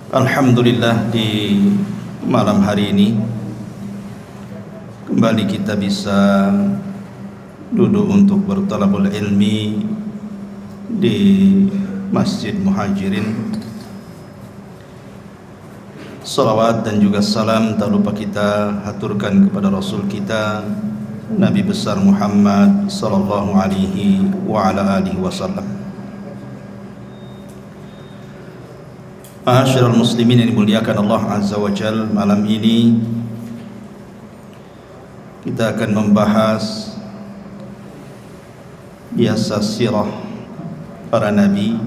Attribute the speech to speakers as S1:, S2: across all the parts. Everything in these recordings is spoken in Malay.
S1: Alhamdulillah, di malam hari ini kembali kita bisa duduk untuk bertalabul ilmi di Masjid Muhajirin. Salawat dan juga salam tak lupa kita haturkan kepada Rasul kita Nabi besar Muhammad sallallahu alaihi wa ala alihi wasallam. Ma'asyiral muslimin yang dimuliakan Allah Azza wa Jal, malam ini kita akan membahas biasa sirah para nabi.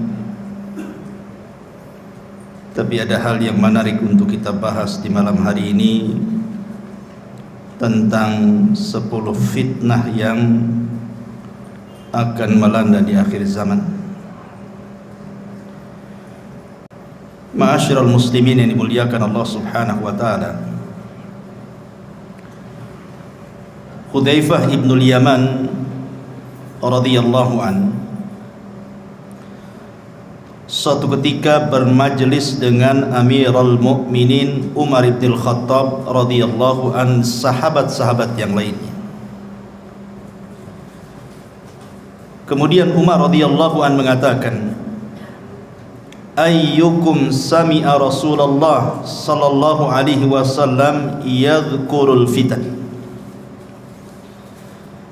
S1: Tapi ada hal yang menarik untuk kita bahas di malam hari ini, tentang 10 fitnah yang akan melanda di akhir zaman. Ma'asyiral muslimin yang dimuliakan Allah Subhanahu wa taala, Hudzaifah ibn al-Yaman radhiyallahu an suatu ketika bermajlis dengan Amirul Mukminin Umar ibn al-Khattab radhiyallahu an, sahabat-sahabat yang lainnya. Kemudian Umar radhiyallahu an mengatakan, ayyukum sami'a Rasulullah sallallahu alaihi wasallam yadhkurul fitan.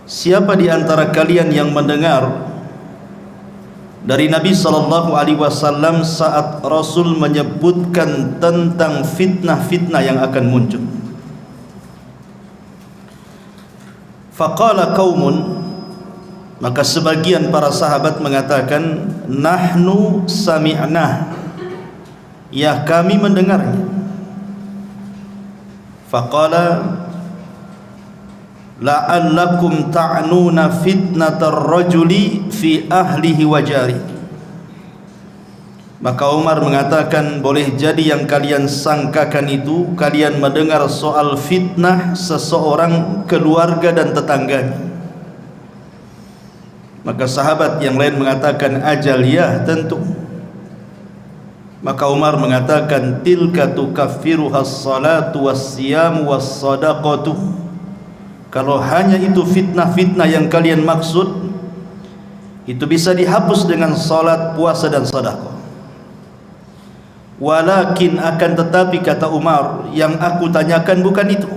S1: Siapa di antara kalian yang mendengar dari Nabi sallallahu alaihi wasallam saat Rasul menyebutkan tentang fitnah-fitnah yang akan muncul? Faqala qaumun, maka sebagian para sahabat mengatakan, nahnu sami'na, ya kami mendengarnya. Faqala la'allakum ta'nuna fitnatar rajuli fi ahlihi wa jari. Maka Umar mengatakan, boleh jadi yang kalian sangkakan itu kalian mendengar soal fitnah seseorang, keluarga dan tetangganya. Maka sahabat yang lain mengatakan, ajal ya, tentu. Maka Umar mengatakan, tilka tukaffiruha as-salatu was-siyamu was-sadaqatu. Kalau hanya itu fitnah-fitnah yang kalian maksud, itu bisa dihapus dengan salat, puasa dan sedekah. Walakin, akan tetapi, kata Umar, yang aku tanyakan bukan itu.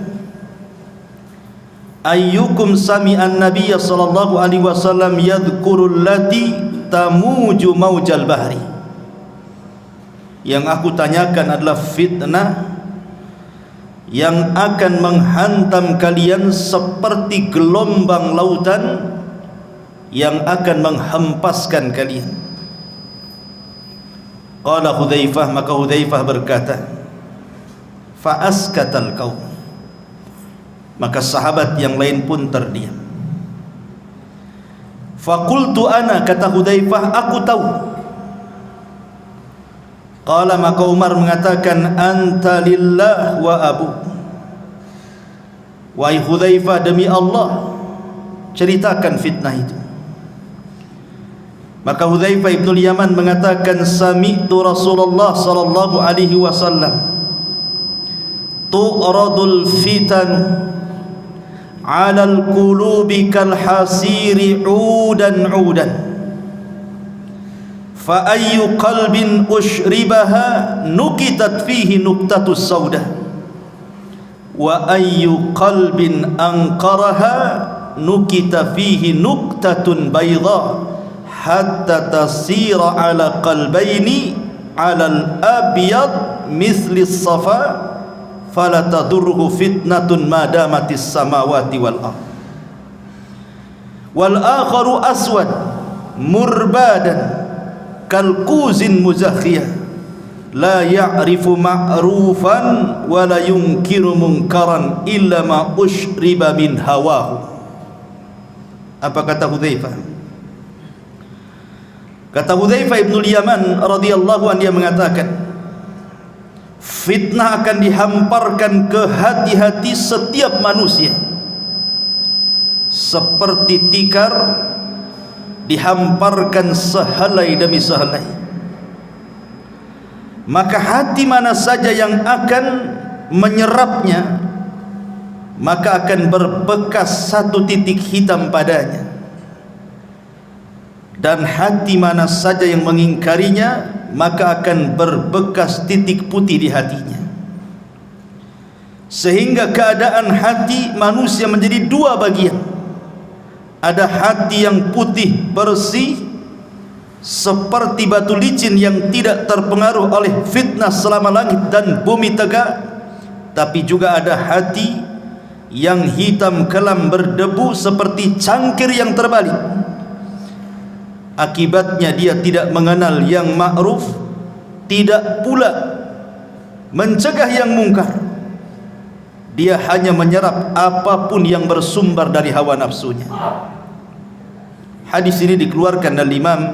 S1: Ayyukum sami'an nabiyya sallallahu alaihi wasallam yadhkurul lati tamuju maujal bahri. Yang aku tanyakan adalah fitnah yang akan menghantam kalian seperti gelombang lautan yang akan menghempaskan kalian. Qala Hudzaifah, maka Hudzaifah berkata, fa askatal qaum. Maka sahabat yang lain pun terdiam. Faqultu ana, kata Hudzaifah, aku tahu. Qala, maka Umar mengatakan, anta lillah wa abu. Wahai Hudzaifah, demi Allah, ceritakan fitnah itu. Maka Hudzaifah ibn al-Yaman mengatakan, sami'tu Rasulullah sallallahu alaihi wasallam tu'radul fitan 'alal qulubi kal hasiri 'udan 'udan fa ayyu qalbin ushribaha nukitat fihi nuktatus sauda wa ayyu qalbin anqaraha nukita fihi nuktatun bayda hatta tasira 'ala qalbaini 'alal abyad misli safa fala tadurruhu fitnatun ma damatis samawati wal ardh wal akharu aswad murbadan kal quzin muzakhiyah la ya'rifu ma'rufan wa la yunkiru munkaran illa ma ushriba min hawahu. Apa kata Hudzaifah? Kata Hudzaifah ibn al-Yaman radhiyallahu anhu, dia mengatakan, fitnah akan dihamparkan ke hati-hati setiap manusia seperti tikar dihamparkan sehelai demi sehelai. maka hati mana saja yang akan menyerapnya maka akan berbekas satu titik hitam padanya, dan hati mana saja yang mengingkarinya maka akan berbekas titik putih di hatinya. Sehingga keadaan hati manusia menjadi dua bagian. Ada hati yang putih bersih seperti batu licin yang tidak terpengaruh oleh fitnah selama langit dan bumi tegak, tapi juga ada hati yang hitam kelam berdebu seperti cangkir yang terbalik. Akibatnya dia tidak mengenal yang ma'ruf, tidak pula mencegah yang mungkar. Dia hanya menyerap apapun yang bersumber dari hawa nafsunya. Hadis ini dikeluarkan oleh Imam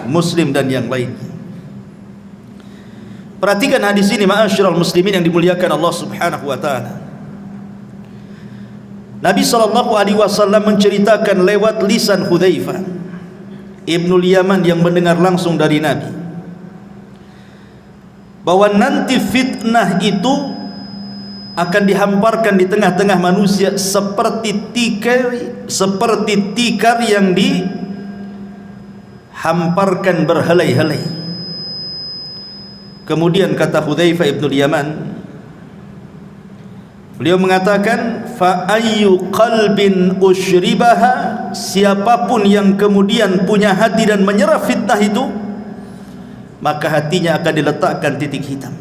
S1: Muslim dan yang lainnya. Perhatikan hadis ini ma'asyiral muslimin yang dimuliakan Allah Subhanahu wa taala. Nabi SAW menceritakan lewat lisan Hudzaifah Ibnul Yaman yang mendengar langsung dari Nabi, bahwa nanti fitnah itu akan dihamparkan di tengah-tengah manusia seperti tikar yang dihamparkan berhelai-helai. Kemudian kata Hudzaifah Ibnul Yaman, beliau mengatakan, fa ayyu qalbin usyribaha, siapapun yang kemudian punya hati dan menyerap fitnah itu, maka hatinya akan diletakkan titik hitam.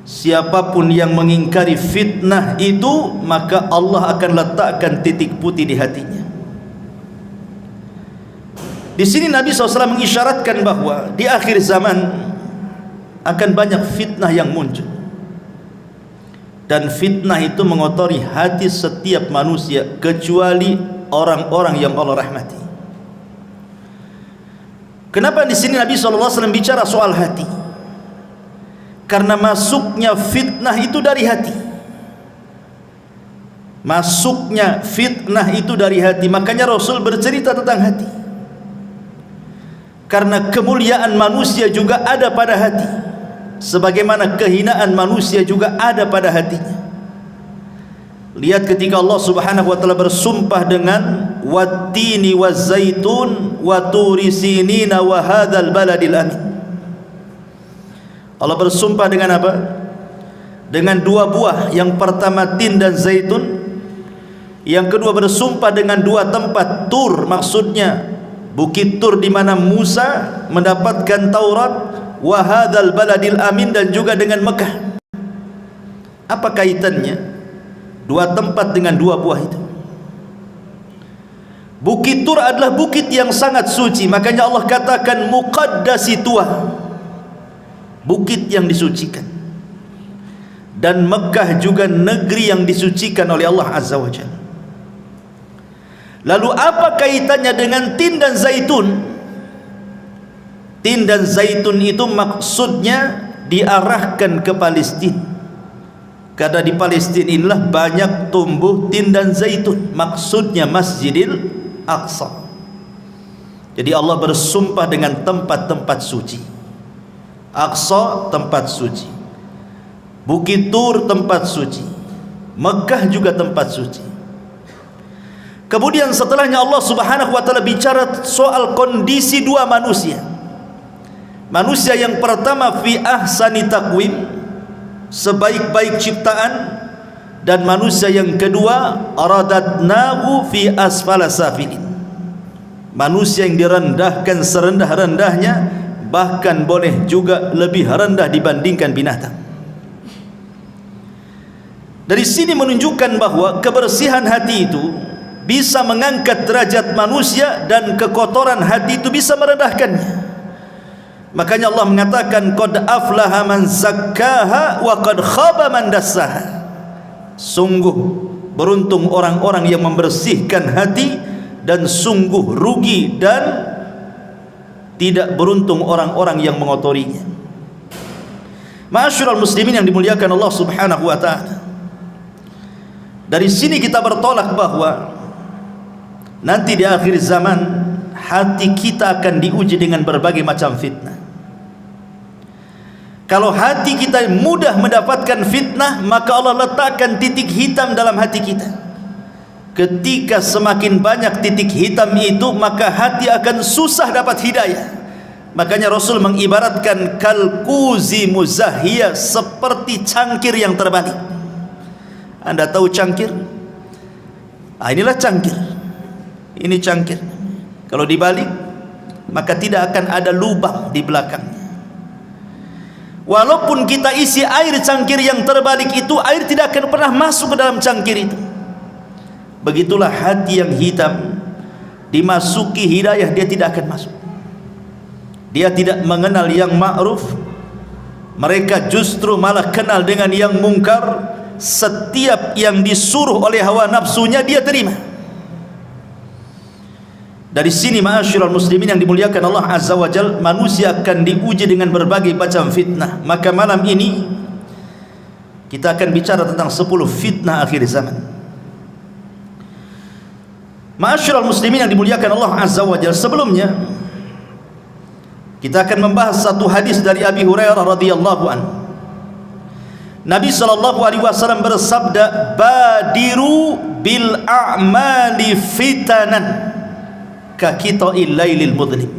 S1: Siapapun yang mengingkari fitnah itu, maka Allah akan letakkan titik putih di hatinya. Di sini Nabi SAW mengisyaratkan bahwa di akhir zaman akan banyak fitnah yang muncul, dan fitnah itu mengotori hati setiap manusia kecuali orang-orang yang Allah rahmati. Kenapa di sini Nabi SAW bicara soal hati? Karena masuknya fitnah itu dari hati. Masuknya fitnah itu dari hati. Makanya Rasul bercerita tentang hati. Karena kemuliaan manusia juga ada pada hati, sebagaimana kehinaan manusia juga ada pada hatinya. Lihat ketika Allah Subhanahu wa taala bersumpah dengan wattini wazzaitun wa turi sinina wa hadzal baladil amin. Allah bersumpah dengan apa? Dengan dua buah. Yang pertama tin dan zaitun. Yang kedua bersumpah dengan dua tempat, Tur, maksudnya Bukit Tur di mana Musa mendapatkan Taurat, wa hadzal baladil amin, dan juga dengan Mekah. Apa kaitannya dua tempat dengan dua buah itu? Bukit Tur adalah bukit yang sangat suci, makanya Allah katakan muqaddasi tuah, bukit yang disucikan. Dan Mekah juga negeri yang disucikan oleh Allah Azza wa Jalla. Lalu apa kaitannya dengan tin dan zaitun? Tin dan zaitun itu maksudnya diarahkan ke Palestina, karena di Palestina inilah banyak tumbuh tin dan zaitun, maksudnya Masjidil Aqsa. Jadi Allah bersumpah dengan tempat-tempat suci. Aqsa tempat suci, Bukit Tur tempat suci, Mekah juga tempat suci. Kemudian setelahnya Allah Subhanahu wa taala bicara soal kondisi dua manusia. Manusia yang pertama fi ahsani taqwim, sebaik-baik ciptaan, dan manusia yang kedua aradatnahu fi asfala safilin, manusia yang direndahkan serendah-rendahnya, bahkan boleh juga lebih rendah dibandingkan binatang. Dari sini menunjukkan bahwa kebersihan hati itu bisa mengangkat derajat manusia, dan kekotoran hati itu bisa merendahkannya. Makanya Allah mengatakan qad aflaha man zakkaha wa qad khaba man dassaha. Sungguh beruntung orang-orang yang membersihkan hati, dan sungguh rugi dan tidak beruntung orang-orang yang mengotorinya. Ma'asyiral muslimin yang dimuliakan Allah Subhanahu wa taala, dari sini kita bertolak bahwa nanti di akhir zaman hati kita akan diuji dengan berbagai macam fitnah. Kalau hati kita mudah mendapatkan fitnah, maka Allah letakkan titik hitam dalam hati kita. Ketika semakin banyak titik hitam itu, maka hati akan susah dapat hidayah. Makanya Rasul mengibaratkan kalkuzi muzahiyah, seperti cangkir yang terbalik. Anda tahu cangkir? Inilah cangkir. Ini cangkir. Kalau dibalik, maka tidak akan ada lubang di belakangnya. Walaupun kita isi air cangkir yang terbalik itu, air tidak akan pernah masuk ke dalam cangkir itu. Begitulah hati yang hitam, dimasuki hidayah dia tidak akan masuk. Dia tidak mengenal yang ma'ruf, mereka justru malah kenal dengan yang mungkar. Setiap yang disuruh oleh hawa nafsunya dia terima. Dari sini ma'asyiral muslimin yang dimuliakan Allah Azza wa Jalla, manusia akan diuji dengan berbagai macam fitnah. Maka malam ini kita akan bicara tentang 10 fitnah akhir zaman. Ma'asyiral muslimin yang dimuliakan Allah Azza wa Jalla, sebelumnya kita akan membahas satu hadis dari Abi Hurairah radhiyallahu anhu. Nabi sallallahu alaihi wasallam bersabda, "Badiru bil a'mali fitanan ka qita'il lailil mudlim.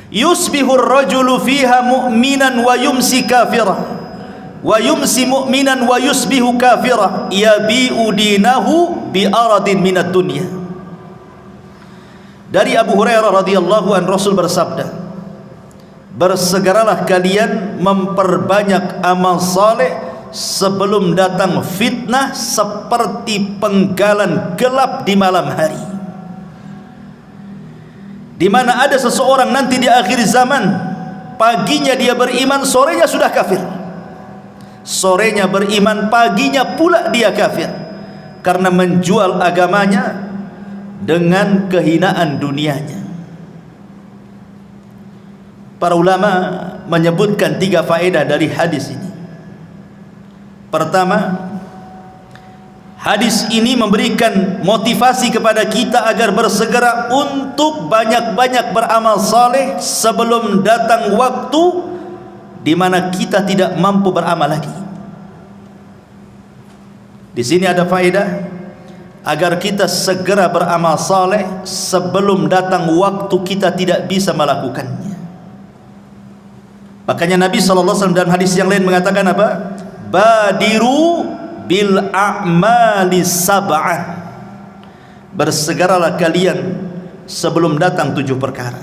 S1: Yusbihu ar-rajulu fiha mu'minan wa yumsi kafira, wa yumsi mu'minan wa yusbihu kafira, yabi'u dinahu bi aradin minad dunya." Dari Abu Hurairah radhiyallahu anhu, Rasul bersabda, bersegeralah kalian memperbanyak amal saleh sebelum datang fitnah seperti penggalan gelap di malam hari. Di mana ada seseorang nanti di akhir zaman, paginya dia beriman, sorenya sudah kafir. Sorenya beriman, paginya pula dia kafir, karena menjual agamanya dengan kehinaan dunianya. Para ulama menyebutkan 3 faedah dari hadis ini. Pertama, hadis ini memberikan motivasi kepada kita agar bersegera untuk banyak-banyak beramal saleh sebelum datang waktu di mana kita tidak mampu beramal lagi. Di sini ada faedah agar kita segera beramal saleh sebelum datang waktu kita tidak bisa melakukannya. Makanya Nabi SAW dalam hadis yang lain mengatakan apa? Badiru bil a'mali sab'an. Bersegeralah kalian sebelum datang 7 perkara.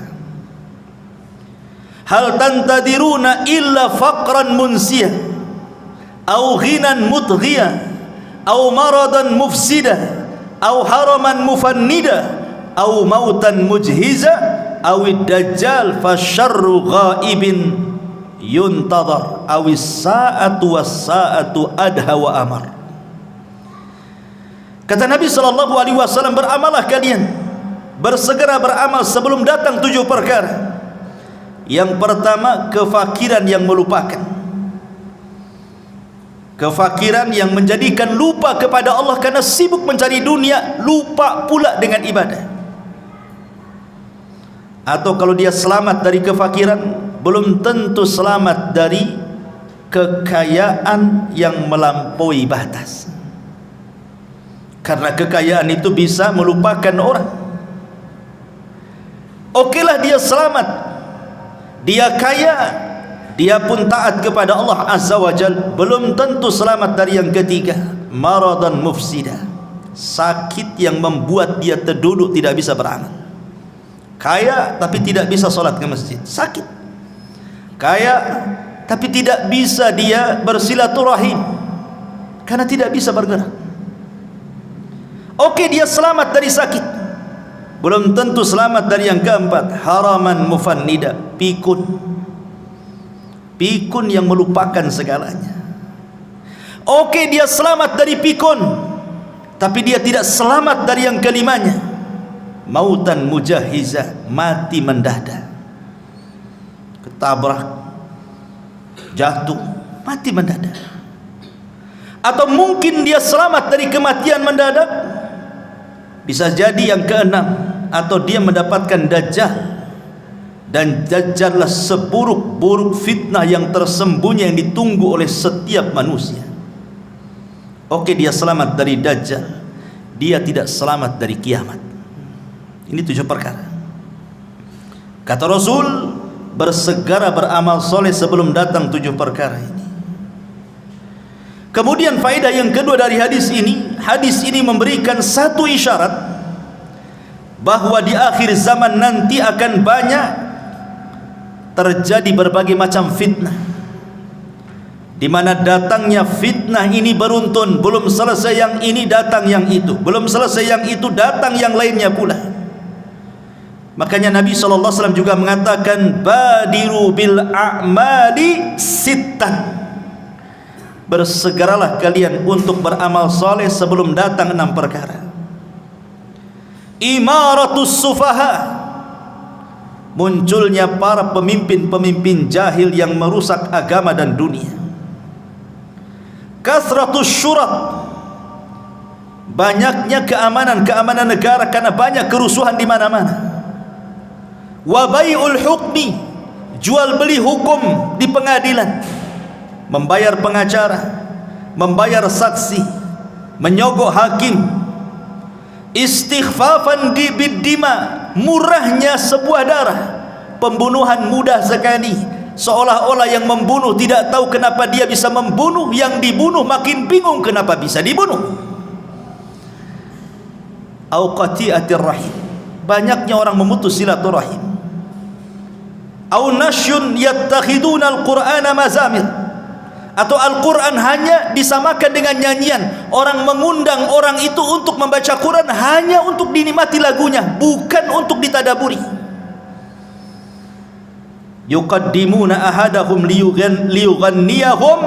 S1: Hal tantadiruna illa faqran munsiyah, au ghinan mutghiyah, au maradan mufsidah, au haraman mufannida, au mautan mujhiza, au dajjal fasyarru ghaibin yuntadhar, awis sa'atu was sa'atu adha wa amar. Kata Nabi sallallahu alaihi wasallam, beramalah kalian, bersegera beramal sebelum datang 7 perkara. Yang pertama, kefakiran yang melupakan, kefakiran yang menjadikan lupa kepada Allah karena sibuk mencari dunia, lupa pula dengan ibadah. Atau kalau dia selamat dari kefakiran, belum tentu selamat dari kekayaan yang melampaui batas, karena kekayaan itu bisa melupakan orang. Okelah dia selamat, dia kaya, dia pun taat kepada Allah Azza wa Jalla, belum tentu selamat dari yang ketiga, maradan mufsida, sakit yang membuat dia terduduk tidak bisa beramal. Kaya tapi tidak bisa sholat ke masjid, sakit. Kaya tapi tidak bisa dia bersilaturahim karena tidak bisa bergerak. Oke, dia selamat dari sakit, belum tentu selamat dari yang keempat, haraman mufannida, pikun, pikun yang melupakan segalanya. Oke, dia selamat dari pikun, tapi dia tidak selamat dari yang kelimanya, mautan mujahiza, mati mendadak, ketabrak, jatuh, mati mendadak. Atau mungkin dia selamat dari kematian mendadak, bisa jadi yang keenam, atau dia mendapatkan dajjal, dan Dajjallah seburuk-buruk fitnah yang tersembunyi yang ditunggu oleh setiap manusia. Oke, dia selamat dari Dajjal, dia tidak selamat dari kiamat. Ini 7 perkara. Kata Rasul, bersegera beramal soleh sebelum datang 7 perkara ini. Kemudian faedah yang kedua dari hadis ini memberikan satu isyarat bahwa di akhir zaman nanti akan banyak terjadi berbagai macam fitnah, di mana datangnya fitnah ini beruntun, belum selesai yang ini datang yang itu, belum selesai yang itu datang yang lainnya pula. Makanya Nabi SAW juga mengatakan, badiru bil a'mali sittan, bersegeralah kalian untuk beramal soleh sebelum datang 6 perkara. Imaratus sufaha, munculnya para pemimpin-pemimpin jahil yang merusak agama dan dunia. Kasratus syurat, banyaknya keamanan negara karena banyak kerusuhan di mana-mana. Wa bai'ul hukmi, jual beli hukum di pengadilan, membayar pengacara, membayar saksi, menyogok hakim. Istighfafan biddima, murahnya sebuah darah, pembunuhan mudah sekali, seolah-olah yang membunuh tidak tahu kenapa dia bisa membunuh, yang dibunuh makin bingung kenapa bisa dibunuh. Au qati'atir rahim, banyaknya orang memutus silaturahim. Au nasyun yattakhiduna al-Qur'ana mazamir, atau Al-Quran hanya disamakan dengan nyanyian. Orang mengundang orang itu untuk membaca Quran hanya untuk dinikmati lagunya, bukan untuk ditadaburi. Yuqaddimuna ahadahum liyughanniyahum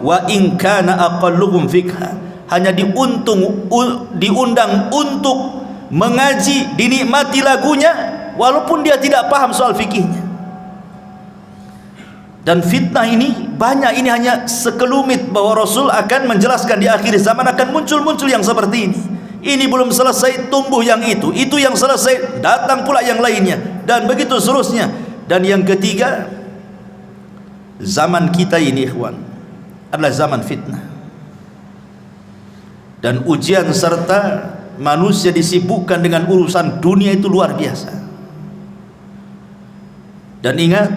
S1: wa in kana aqalluhum fikha, hanya diundang untuk mengaji, dinikmati lagunya walaupun dia tidak paham soal fikihnya. Dan fitnah ini banyak, ini hanya sekelumit bahwa Rasul akan menjelaskan di akhir zaman akan muncul yang seperti ini. Ini belum selesai tumbuh yang itu yang selesai datang pula yang lainnya, dan begitu seterusnya. Dan yang ketiga, zaman kita ini ikhwan adalah zaman fitnah dan ujian, serta manusia disibukkan dengan urusan dunia itu luar biasa. Dan ingat,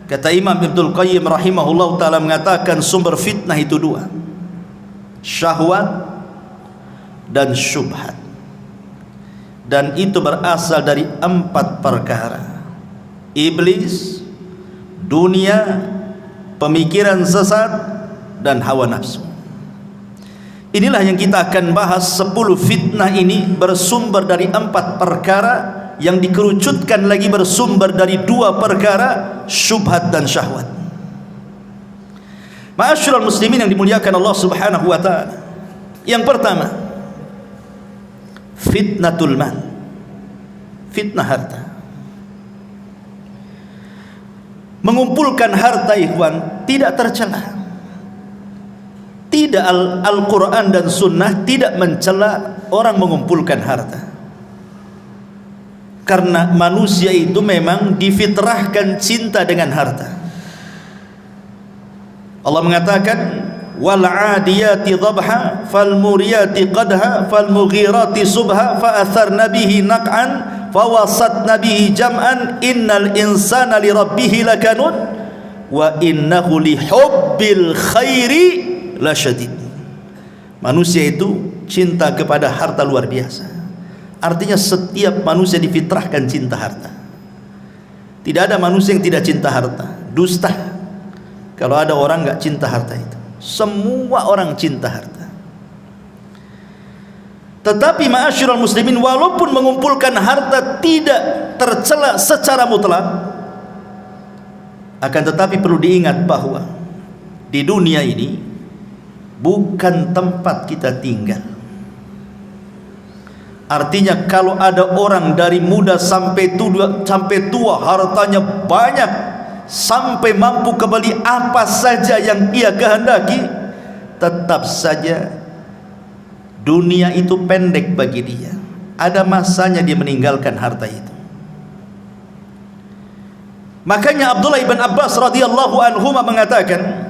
S1: kata Imam Ibnul Qayyim rahimahullah ta'ala mengatakan sumber fitnah itu 2, syahwat dan syubhat, dan itu berasal dari 4 perkara: iblis, dunia, pemikiran sesat, dan hawa nafsu. Inilah yang kita akan bahas. 10 fitnah ini bersumber dari 4 perkara yang dikerucutkan lagi bersumber dari 2 perkara, syubhat dan syahwat. Ma'asyiral muslimin yang dimuliakan Allah Subhanahu wa taala. Yang pertama, fitnatul mal, fitnah harta. Mengumpulkan harta ikhwan tidak tercela. Tidak, Al-Quran dan Sunnah tidak mencela orang mengumpulkan harta, karena manusia itu memang difitrahkan cinta dengan harta. Allah mengatakan, wal 'adiyati dhabha fal muriyati qadha fal mughirati subha fa atharna bihi naq'an fa wasatna bihi jam'an innal insana li rabbih lakanun wa innahu li hubbil khairi lasyadid. Manusia itu cinta kepada harta luar biasa. Artinya setiap manusia difitrahkan cinta harta. Tidak ada manusia yang tidak cinta harta. Dusta kalau ada orang nggak cinta harta itu. Semua orang cinta harta. Tetapi ma'asyiral muslimin, walaupun mengumpulkan harta tidak tercela secara mutlak, akan tetapi perlu diingat bahwa di dunia ini bukan tempat kita tinggal. Artinya kalau ada orang dari muda sampai tua hartanya banyak, sampai mampu kembali apa saja yang ia kehendaki, tetap saja dunia itu pendek bagi dia. Ada masanya dia meninggalkan harta itu. Makanya Abdullah ibn Abbas radhiyallahu anhuma mengatakan,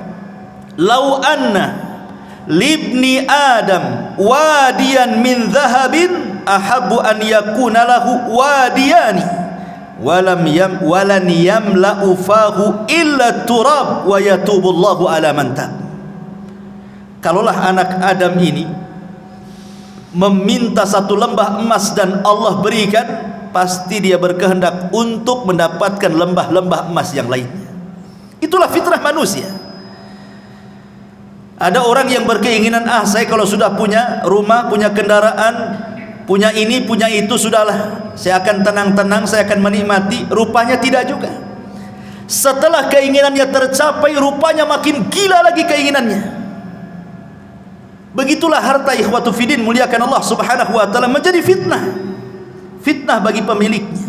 S1: "Lau anna libni Adam wadiyan min dhahabin ahabbu an yakuna lahu wadiyani walan yamla'u fahu illa turab wa yatubu Allahu ala man tab." Kalaulah anak Adam ini meminta satu lembah emas dan Allah berikan, pasti dia berkehendak untuk mendapatkan lembah-lembah emas yang lainnya. Itulah fitrah manusia. Ada orang yang berkeinginan, saya kalau sudah punya rumah, punya kendaraan, punya ini, punya itu, sudahlah, saya akan tenang-tenang, saya akan menikmati. Rupanya tidak juga. Setelah keinginannya tercapai, rupanya makin gila lagi keinginannya. Begitulah harta, ikhwatu fiddin, muliakan Allah subhanahu wa ta'ala, menjadi fitnah bagi pemiliknya.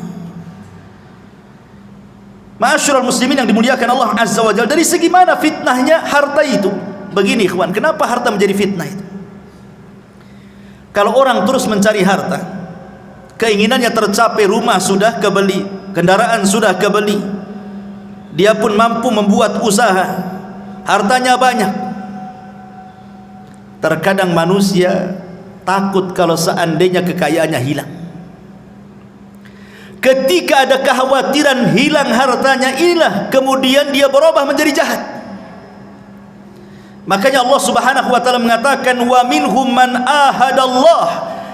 S1: Ma'asyiral muslimin yang dimuliakan Allah azza wa jalla, dari segi mana fitnahnya harta itu? Begini ikhwan, kenapa harta menjadi fitnah itu? Kalau orang terus mencari harta, keinginannya tercapai, rumah sudah kebeli, kendaraan sudah kebeli, dia pun mampu membuat usaha, hartanya banyak. Terkadang manusia takut kalau seandainya kekayaannya hilang. Ketika ada kekhawatiran hilang hartanya, inilah kemudian dia berubah menjadi jahat. Makanya Allah subhanahu wa ta'ala mengatakan, wa minhum man ahadallah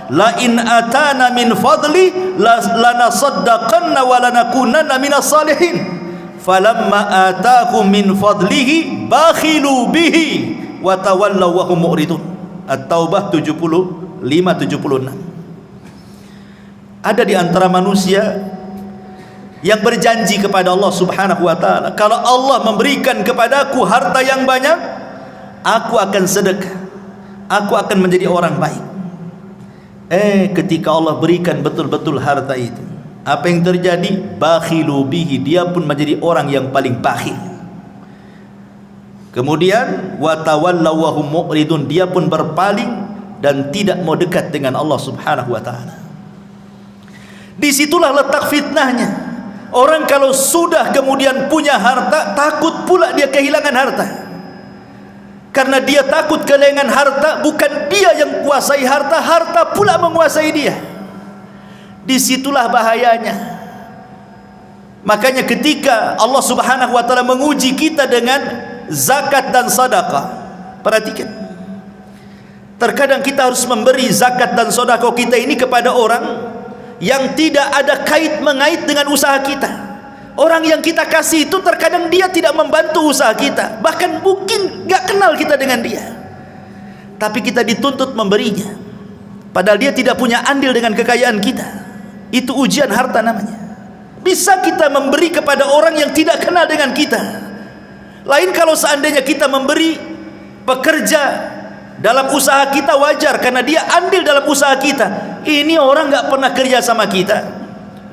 S1: la in atana min fadli lanasaddaqanna wa lanakunanna minas salihin falamma atahum min fadlihi bakhilu bihi wa tawallaw wa hum mu'ridun. At-Taubah 75-76. Ada di antara manusia yang berjanji kepada Allah subhanahu wa ta'ala, kalau Allah memberikan kepadaku harta yang banyak, aku akan sedekah, aku akan menjadi orang baik. Ketika Allah berikan betul-betul harta itu, apa yang terjadi? Bakhilu bihi, dia pun menjadi orang yang paling bakhil. Kemudian wa tawallaw wa hum mu'ridun, dia pun berpaling dan tidak mau dekat dengan Allah subhanahu wa ta'ala. Disitulah letak fitnahnya. Orang kalau sudah kemudian punya harta, takut pula dia kehilangan harta. Karena dia takut kehilangan harta, bukan dia yang kuasai harta, harta pula menguasai dia. Disitulah bahayanya. Makanya ketika Allah subhanahu wa ta'ala menguji kita dengan zakat dan sedekah, perhatikan, terkadang kita harus memberi zakat dan sedekah kita ini kepada orang yang tidak ada kait mengait dengan usaha kita. Orang yang kita kasih itu terkadang dia tidak membantu usaha kita, bahkan mungkin gak kenal kita dengan dia, tapi kita dituntut memberinya, padahal dia tidak punya andil dengan kekayaan kita. Itu ujian harta namanya. Bisa kita memberi kepada orang yang tidak kenal dengan kita. Lain kalau seandainya kita memberi pekerja dalam usaha kita, wajar karena dia andil dalam usaha kita. Ini orang gak pernah kerja sama kita,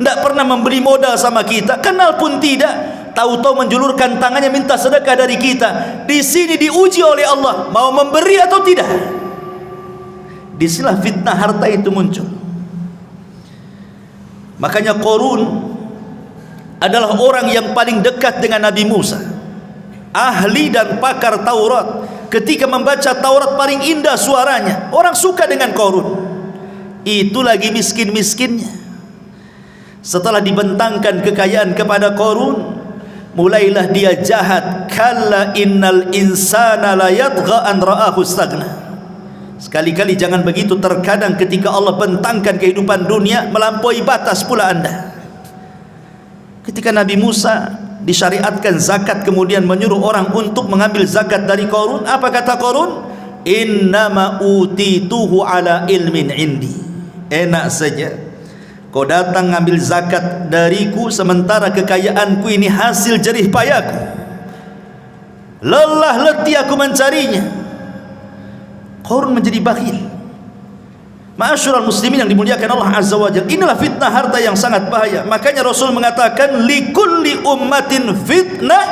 S1: tidak pernah memberi modal sama kita, kenal pun tidak, tahu-tahu menjulurkan tangannya minta sedekah dari kita. Di sini diuji oleh Allah, mau memberi atau tidak. Disinilah fitnah harta itu muncul. Makanya Qarun adalah orang yang paling dekat dengan Nabi Musa, ahli dan pakar Taurat. Ketika membaca Taurat paling indah suaranya, orang suka dengan Qarun. Itu lagi miskin-miskinnya. Setelah dibentangkan kekayaan kepada Qarun, mulailah dia jahat. Kalla innal insana la yatgha an ra'ahu istaghna. Sekali-kali jangan begitu. Terkadang ketika Allah bentangkan kehidupan dunia, melampaui batas pula Anda. Ketika Nabi Musa disyariatkan zakat, kemudian menyuruh orang untuk mengambil zakat dari Qarun, apa kata Qarun? Innama utituhu ala ilmin indi. Enak saja kau datang ngambil zakat dariku, sementara kekayaanku ini hasil jerih payahku, lelah letih aku mencarinya. Qarun menjadi bakhil. Ma'asyiral muslimin yang dimuliakan Allah azza wa jalla, inilah fitnah harta yang sangat bahaya. Makanya Rasul mengatakan, likulli ummatin fitnah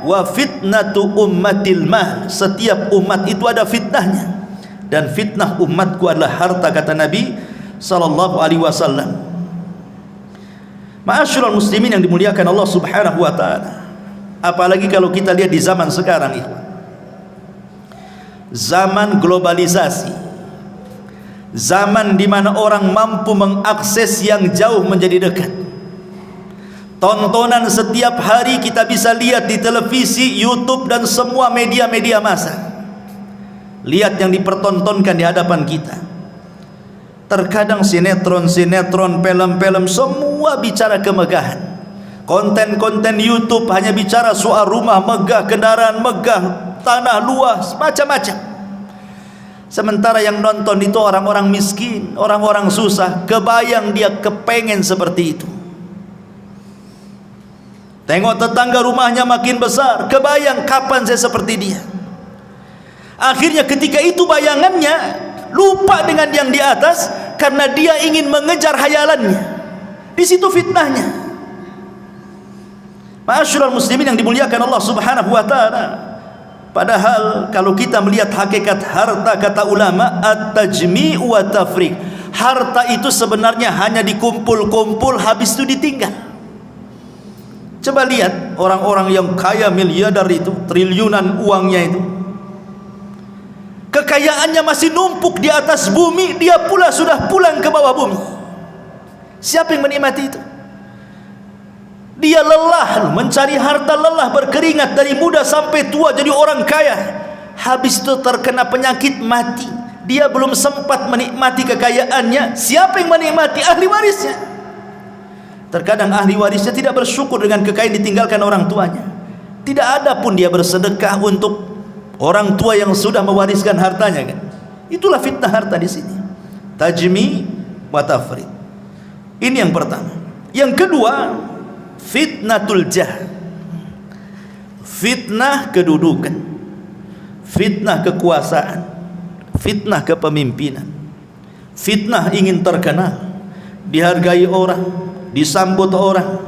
S1: wa fitnatu ummatil mal. Setiap umat itu ada fitnahnya, dan fitnah umatku adalah harta, kata Nabi sallallahu alaihi wasallam. Ma'asyiral muslimin yang dimuliakan Allah Subhanahu wa taala. Apalagi kalau kita lihat di zaman sekarang ini. Zaman globalisasi. Zaman di mana orang mampu mengakses yang jauh menjadi dekat. Tontonan setiap hari kita bisa lihat di televisi, YouTube dan semua media-media massa. Lihat yang dipertontonkan di hadapan kita. Terkadang sinetron-sinetron, film-film semua bicara kemegahan. Konten-konten YouTube hanya bicara soal rumah megah, kendaraan megah, tanah luas, macam-macam. Sementara yang nonton itu orang-orang miskin, orang-orang susah. Kebayang dia kepengen seperti itu. Tengok tetangga rumahnya makin besar, kebayang kapan saya seperti dia. Akhirnya ketika itu bayangannya lupa dengan yang di atas karena dia ingin mengejar hayalannya. Di situ fitnahnya. Ma'asyiral muslimin yang dimuliakan Allah Subhanahu wa taala. Padahal kalau kita melihat hakikat harta, kata ulama, at-tajmi' wa tafriq. Harta itu sebenarnya hanya dikumpul-kumpul habis itu ditinggal. Coba lihat orang-orang yang kaya miliarder itu, triliunan uangnya itu. Kekayaannya masih numpuk di atas bumi, dia pula sudah pulang ke bawah bumi. Siapa yang menikmati itu? Dia lelah mencari harta, lelah berkeringat dari muda sampai tua jadi orang kaya. Habis itu terkena penyakit, mati. Dia belum sempat menikmati kekayaannya. Siapa yang menikmati? Ahli warisnya. Terkadang ahli warisnya tidak bersyukur dengan kekayaan ditinggalkan orang tuanya. Tidak ada pun dia bersedekah untuk orang tua yang sudah mewariskan hartanya, kan? Itulah fitnah harta di sini. Tajmi wa tafrid. Ini yang pertama. Yang kedua, fitnatul jah. Fitnah kedudukan, fitnah kekuasaan, fitnah kepemimpinan, fitnah ingin terkenal, dihargai orang, disambut orang,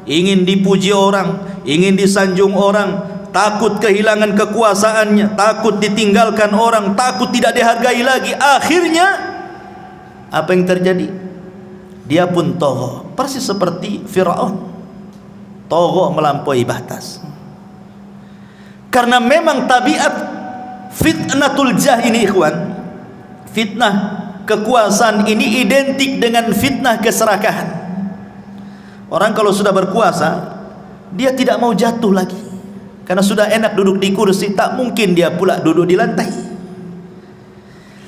S1: ingin dipuji orang, ingin disanjung orang, takut kehilangan kekuasaannya, takut ditinggalkan orang, takut tidak dihargai lagi. Akhirnya apa yang terjadi? Dia pun tagha, persis seperti Firaun, tagha melampaui batas. Karena memang tabiat fitnatul jah ini, ikhwan, fitnah kekuasaan ini identik dengan fitnah keserakahan. Orang kalau sudah berkuasa, dia tidak mau jatuh lagi. Karena sudah enak duduk di kursi, tak mungkin dia pula duduk di lantai.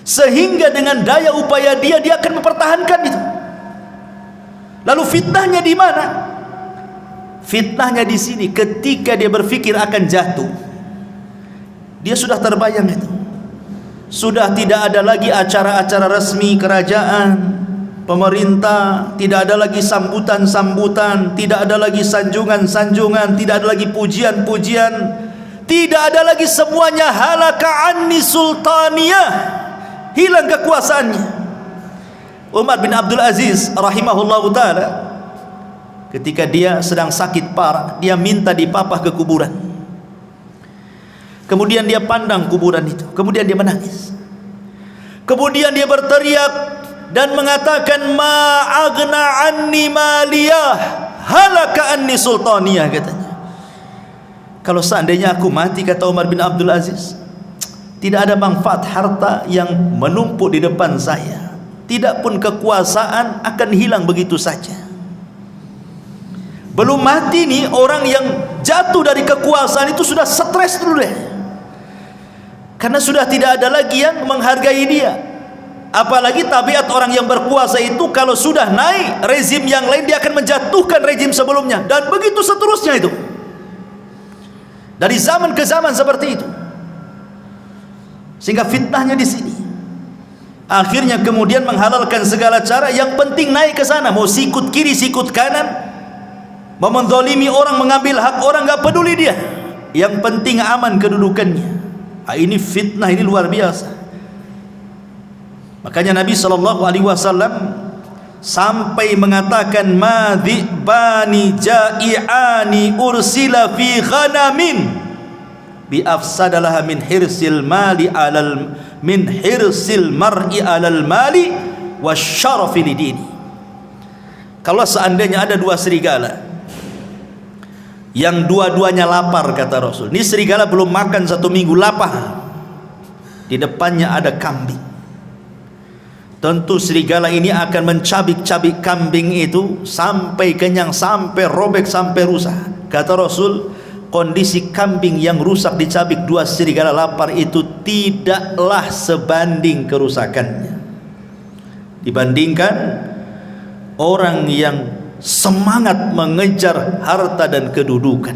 S1: Sehingga dengan daya upaya dia akan mempertahankan itu. Lalu fitnahnya di mana? Fitnahnya di sini, ketika dia berpikir akan jatuh, dia sudah terbayang itu. Sudah tidak ada lagi acara-acara resmi kerajaan, pemerintah, tidak ada lagi sambutan-sambutan, tidak ada lagi sanjungan-sanjungan, tidak ada lagi pujian-pujian, tidak ada lagi, semuanya halaka anni sultaniyah, hilang kekuasaannya. Umar bin Abdul Aziz rahimahullahu ta'ala, ketika dia sedang sakit parah, dia minta dipapah ke kuburan. Kemudian dia pandang kuburan itu, kemudian dia menangis. Kemudian dia berteriak dan mengatakan, ma aghna anni maliyah halaka anni sultaniyah, katanya. Kalau seandainya aku mati, kata Umar bin Abdul Aziz, tidak ada manfaat harta yang menumpuk di depan saya, tidak pun kekuasaan akan hilang begitu saja. Belum mati nih, orang yang jatuh dari kekuasaan itu sudah stres dulu deh, karena sudah tidak ada lagi yang menghargai dia. Apalagi tabiat orang yang berkuasa itu, kalau sudah naik rezim yang lain, dia akan menjatuhkan rezim sebelumnya, dan begitu seterusnya itu. Dari zaman ke zaman seperti itu. Sehingga fitnahnya di sini. Akhirnya kemudian menghalalkan segala cara, yang penting naik ke sana, mau sikut kiri sikut kanan, mau menzalimi orang, mengambil hak orang, enggak peduli dia. Yang penting aman kedudukannya. Ini fitnah, ini luar biasa. Makanya Nabi SAW sampai mengatakan, madhibani ja'i'ani ursila fi ghanamin bi afsadalah min hirsil mali alal min hirsil mar'i alal mali wasyarafi lidini. Kalau seandainya ada dua serigala yang dua-duanya lapar, kata Rasul, ini serigala belum makan 1 minggu, lapar, di depannya ada kambing, tentu serigala ini akan mencabik-cabik kambing itu sampai kenyang, sampai robek, sampai rusak. Kata Rasul, kondisi kambing yang rusak dicabik dua serigala lapar itu tidaklah sebanding kerusakannya dibandingkan orang yang semangat mengejar harta dan kedudukan.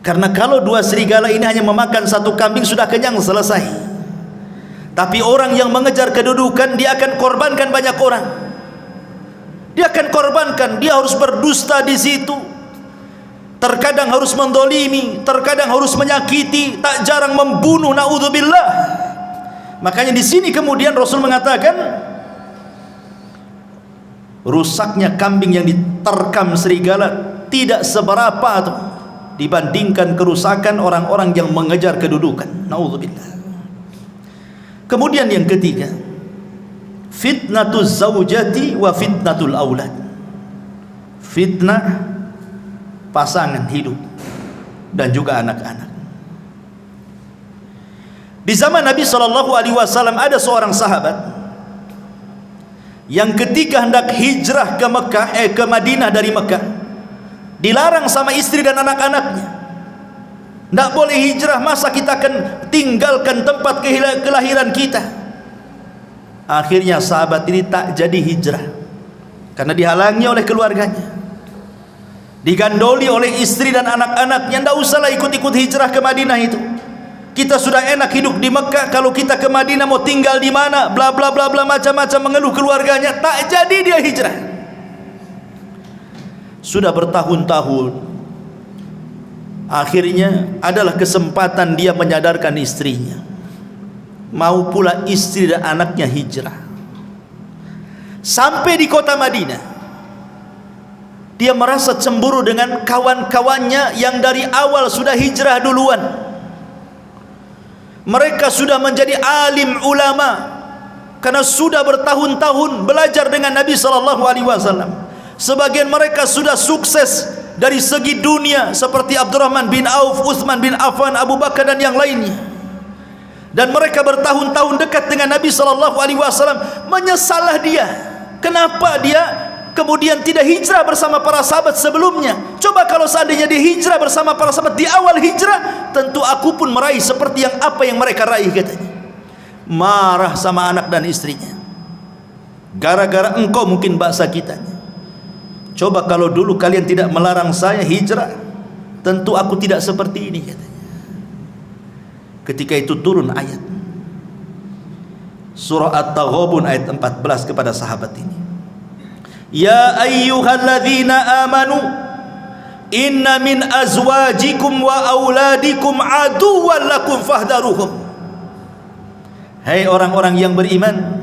S1: Karena kalau dua serigala ini hanya memakan 1 kambing sudah kenyang, selesai. Tapi orang yang mengejar kedudukan, dia akan korbankan banyak orang. Dia akan korbankan, dia harus berdusta di situ. Terkadang harus mendolimi, terkadang harus menyakiti, tak jarang membunuh, naudzubillah. Makanya di sini kemudian Rasul mengatakan, rusaknya kambing yang diterkam serigala tidak seberapa tuh dibandingkan kerusakan orang-orang yang mengejar kedudukan. Naudzubillah. Kemudian yang ketiga, fitnatuz zaujati wa fitnatul aulad. Fitnah pasangan hidup dan juga anak-anak. Di zaman Nabi SAW ada seorang sahabat yang ketika hendak hijrah ke Mekah, ke Madinah dari Mekah, dilarang sama istri dan anak-anaknya. Tidak boleh hijrah, masa kita akan tinggalkan tempat kelahiran kita. Akhirnya sahabat ini tak jadi hijrah karena dihalangi oleh keluarganya, digandoli oleh istri dan anak-anaknya. Tidak usahlah ikut-ikut hijrah ke Madinah itu, kita sudah enak hidup di Mekah, kalau kita ke Madinah mau tinggal di mana, bla bla bla bla, macam-macam mengeluh keluarganya. Tak jadi dia hijrah. Sudah bertahun-tahun, akhirnya adalah kesempatan dia menyadarkan istrinya, mau pula istri dan anaknya hijrah. Sampai di kota Madinah, dia merasa cemburu dengan kawan-kawannya yang dari awal sudah hijrah duluan. Mereka sudah menjadi alim ulama karena sudah bertahun-tahun belajar dengan Nabi SAW. Sebagian mereka sudah sukses dari segi dunia seperti Abdurrahman bin Auf, Utsman bin Affan, Abu Bakar dan yang lainnya. Dan mereka bertahun-tahun dekat dengan Nabi SAW. Menyesallah dia, kenapa dia kemudian tidak hijrah bersama para sahabat sebelumnya. Coba kalau seandainya dia hijrah bersama para sahabat di awal hijrah, tentu aku pun meraih seperti apa yang mereka raih, katanya. Marah sama anak dan istrinya, gara-gara engkau mungkin bahasa kitanya. Coba kalau dulu kalian tidak melarang saya hijrah, tentu aku tidak seperti ini, katanya. Ketika itu turun ayat surah At-Taghabun ayat 14 kepada sahabat ini. Ya ayyuhalladzina amanu inna min azwajikum wa auladikum aduwwan lakum fahdaruhum. Hai orang-orang yang beriman,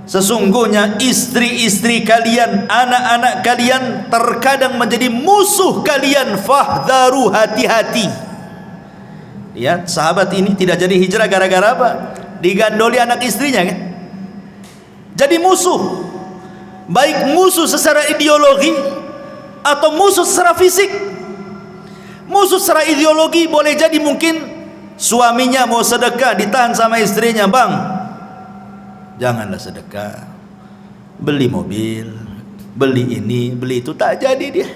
S1: sesungguhnya istri-istri kalian, anak-anak kalian terkadang menjadi musuh kalian. Fahdharu, hati-hati. Lihat, sahabat ini tidak jadi hijrah gara-gara apa? Digandoli anak istrinya, kan? Jadi musuh. Baik musuh secara ideologi atau musuh secara fisik. Musuh secara ideologi boleh jadi mungkin suaminya mau sedekah, ditahan sama istrinya, bang, janganlah sedekah, beli mobil, beli ini, beli itu, tak jadi dia.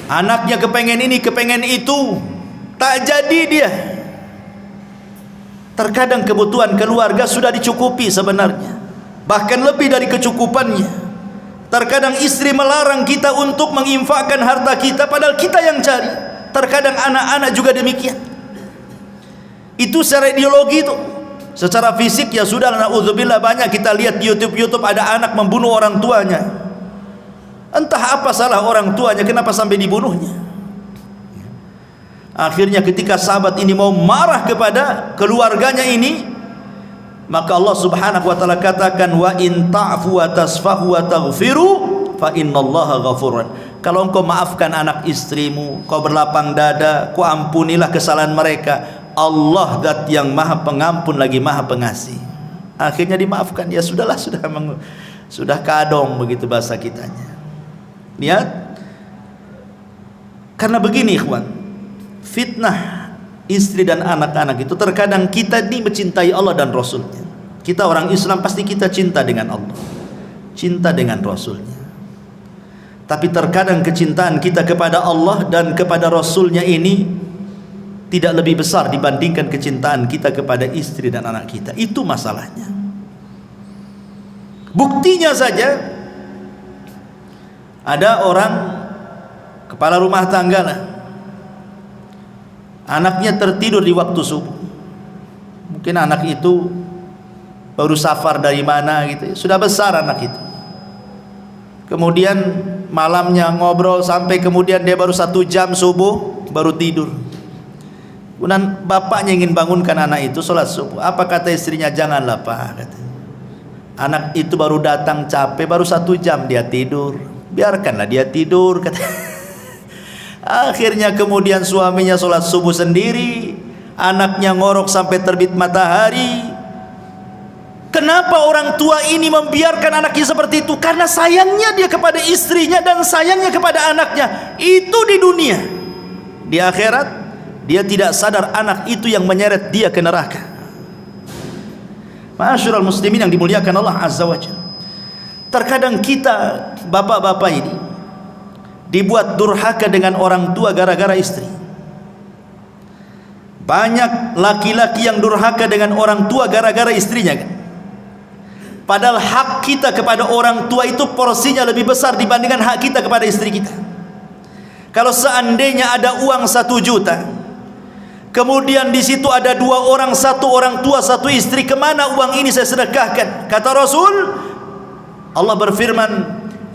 S1: Anaknya kepengen ini, kepengen itu, tak jadi dia. Terkadang kebutuhan keluarga sudah dicukupi sebenarnya, bahkan lebih dari kecukupannya. Terkadang istri melarang kita untuk menginfakkan harta kita, padahal kita yang cari. Terkadang anak-anak juga demikian. Itu secara ideologi itu. Secara fisik ya sudah, naudzubillah, banyak kita lihat di YouTube ada anak membunuh orang tuanya. Entah apa salah orang tuanya, kenapa sampai dibunuhnya. Akhirnya ketika sahabat ini mau marah kepada keluarganya ini, maka Allah Subhanahu wa taala katakan, wa in ta'fu wa tasfahu wa taghfiru fa innallaha ghafurun. Kalau engkau maafkan anak istrimu, kau berlapang dada, kau ampunilah kesalahan mereka, Allah zat yang maha pengampun lagi maha pengasih. Akhirnya dimaafkan. Ya sudahlah, sudah kadong begitu bahasa kitanya. Lihat, karena begini ikhwan, fitnah istri dan anak-anak itu terkadang kita ini mencintai Allah dan Rasulnya. Kita orang Islam pasti kita cinta dengan Allah, cinta dengan Rasulnya. Tapi terkadang kecintaan kita kepada Allah dan kepada Rasulnya ini tidak lebih besar dibandingkan kecintaan kita kepada istri dan anak kita. Itu masalahnya. Buktinya saja, ada orang kepala rumah tangga lah, anaknya tertidur di waktu subuh. Mungkin anak itu baru safar dari mana gitu, sudah besar anak itu. Kemudian malamnya ngobrol sampai kemudian dia baru 1 jam subuh baru tidur. Kemudian bapaknya ingin bangunkan anak itu sholat subuh. Apa kata istrinya? Janganlah pak, kata. Anak itu baru datang capek, baru 1 jam dia tidur, biarkanlah dia tidur, kata. Akhirnya kemudian suaminya sholat subuh sendiri, anaknya ngorok sampai terbit matahari. Kenapa orang tua ini membiarkan anaknya seperti itu? Karena sayangnya dia kepada istrinya dan sayangnya kepada anaknya. Itu di dunia. Di akhirat dia tidak sadar anak itu yang menyeret dia ke neraka. Ma'asyiral muslimin yang dimuliakan Allah Azza wa Jalla. Terkadang kita bapak-bapak ini dibuat durhaka dengan orang tua gara-gara istri. Banyak laki-laki yang durhaka dengan orang tua gara-gara istrinya kan? Padahal hak kita kepada orang tua itu porsinya lebih besar dibandingkan hak kita kepada istri kita. Kalau seandainya ada uang 1 juta, kemudian di situ ada 2 orang, 1 orang tua, 1 istri, kemana uang ini saya sedekahkan? Kata Rasul, Allah berfirman,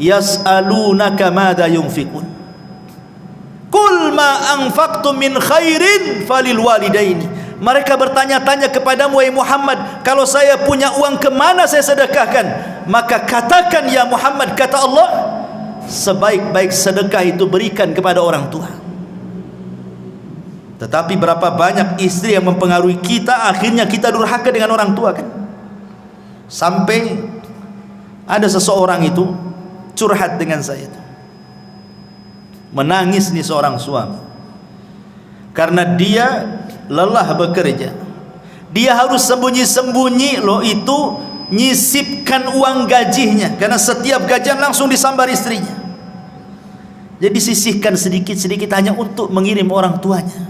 S1: yas'alunaka madza yunfikun. Qul ma anfaqtum min khairin falil walidaini. Mereka bertanya-tanya kepadamu wahai Muhammad, kalau saya punya uang kemana saya sedekahkan? Maka katakan ya Muhammad, kata Allah, sebaik-baik sedekah itu berikan kepada orang tua. Tetapi berapa banyak istri yang mempengaruhi kita, akhirnya kita durhaka dengan orang tua kan? Sampai ada seseorang itu curhat dengan saya itu, menangis nih seorang suami, karena dia lelah bekerja. Dia harus sembunyi-sembunyi loh itu nyisipkan uang gajinya, karena setiap gajian langsung disambar istrinya. Jadi sisihkan sedikit-sedikit hanya untuk mengirim orang tuanya.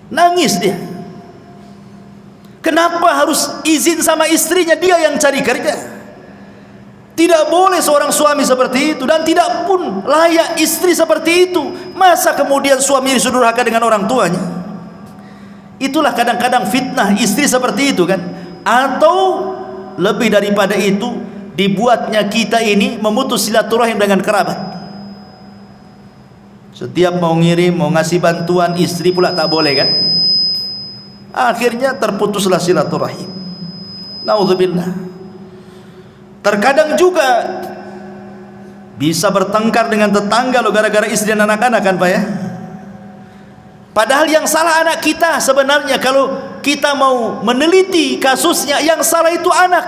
S1: Nangis dia. Kenapa harus izin sama istrinya? Dia yang cari kerja. Tidak boleh seorang suami seperti itu, dan tidak pun layak istri seperti itu. Masa kemudian suami disudurhaka dengan orang tuanya? Itulah kadang-kadang fitnah istri seperti itu kan. Atau lebih daripada itu, dibuatnya kita ini memutus silaturahim dengan kerabat. Setiap mau ngirim, mau ngasih bantuan, istri pula tak boleh kan. Akhirnya terputuslah silaturahim. Naudzubillah. Terkadang juga bisa bertengkar dengan tetangga loh gara-gara istri dan anak-anak kan Pak ya. Padahal yang salah anak kita sebenarnya. Kalau kita mau meneliti kasusnya, yang salah itu anak.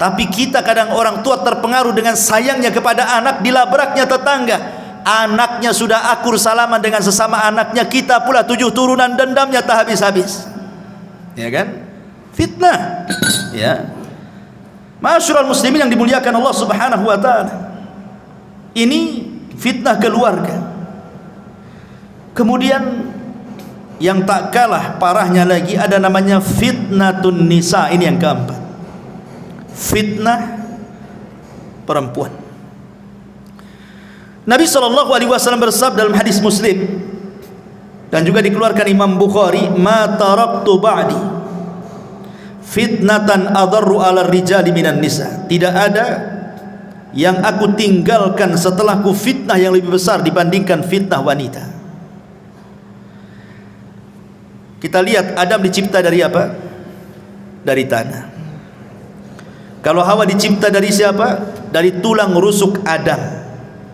S1: Tapi kita kadang orang tua terpengaruh dengan sayangnya kepada anak, dilabraknya tetangga. Anaknya sudah akur salaman dengan sesama anaknya, kita pula 7 turunan dendamnya tak habis-habis. Ya kan? Fitnah. Ya. Ma'asyiral muslimin yang dimuliakan Allah Subhanahu wa taala. Ini fitnah keluarga. Kemudian yang tak kalah parahnya lagi ada namanya fitnatun nisa. Ini yang keempat, fitnah perempuan. Nabi SAW bersabda dalam hadis Muslim dan juga dikeluarkan Imam Bukhari, ma taraktu ba'di fitnatan adarru ala rijali minan nisa. Tidak ada yang aku tinggalkan setelahku fitnah yang lebih besar dibandingkan fitnah wanita. Kita lihat Adam dicipta dari apa? Dari tanah. Kalau Hawa dicipta dari siapa? Dari tulang rusuk Adam.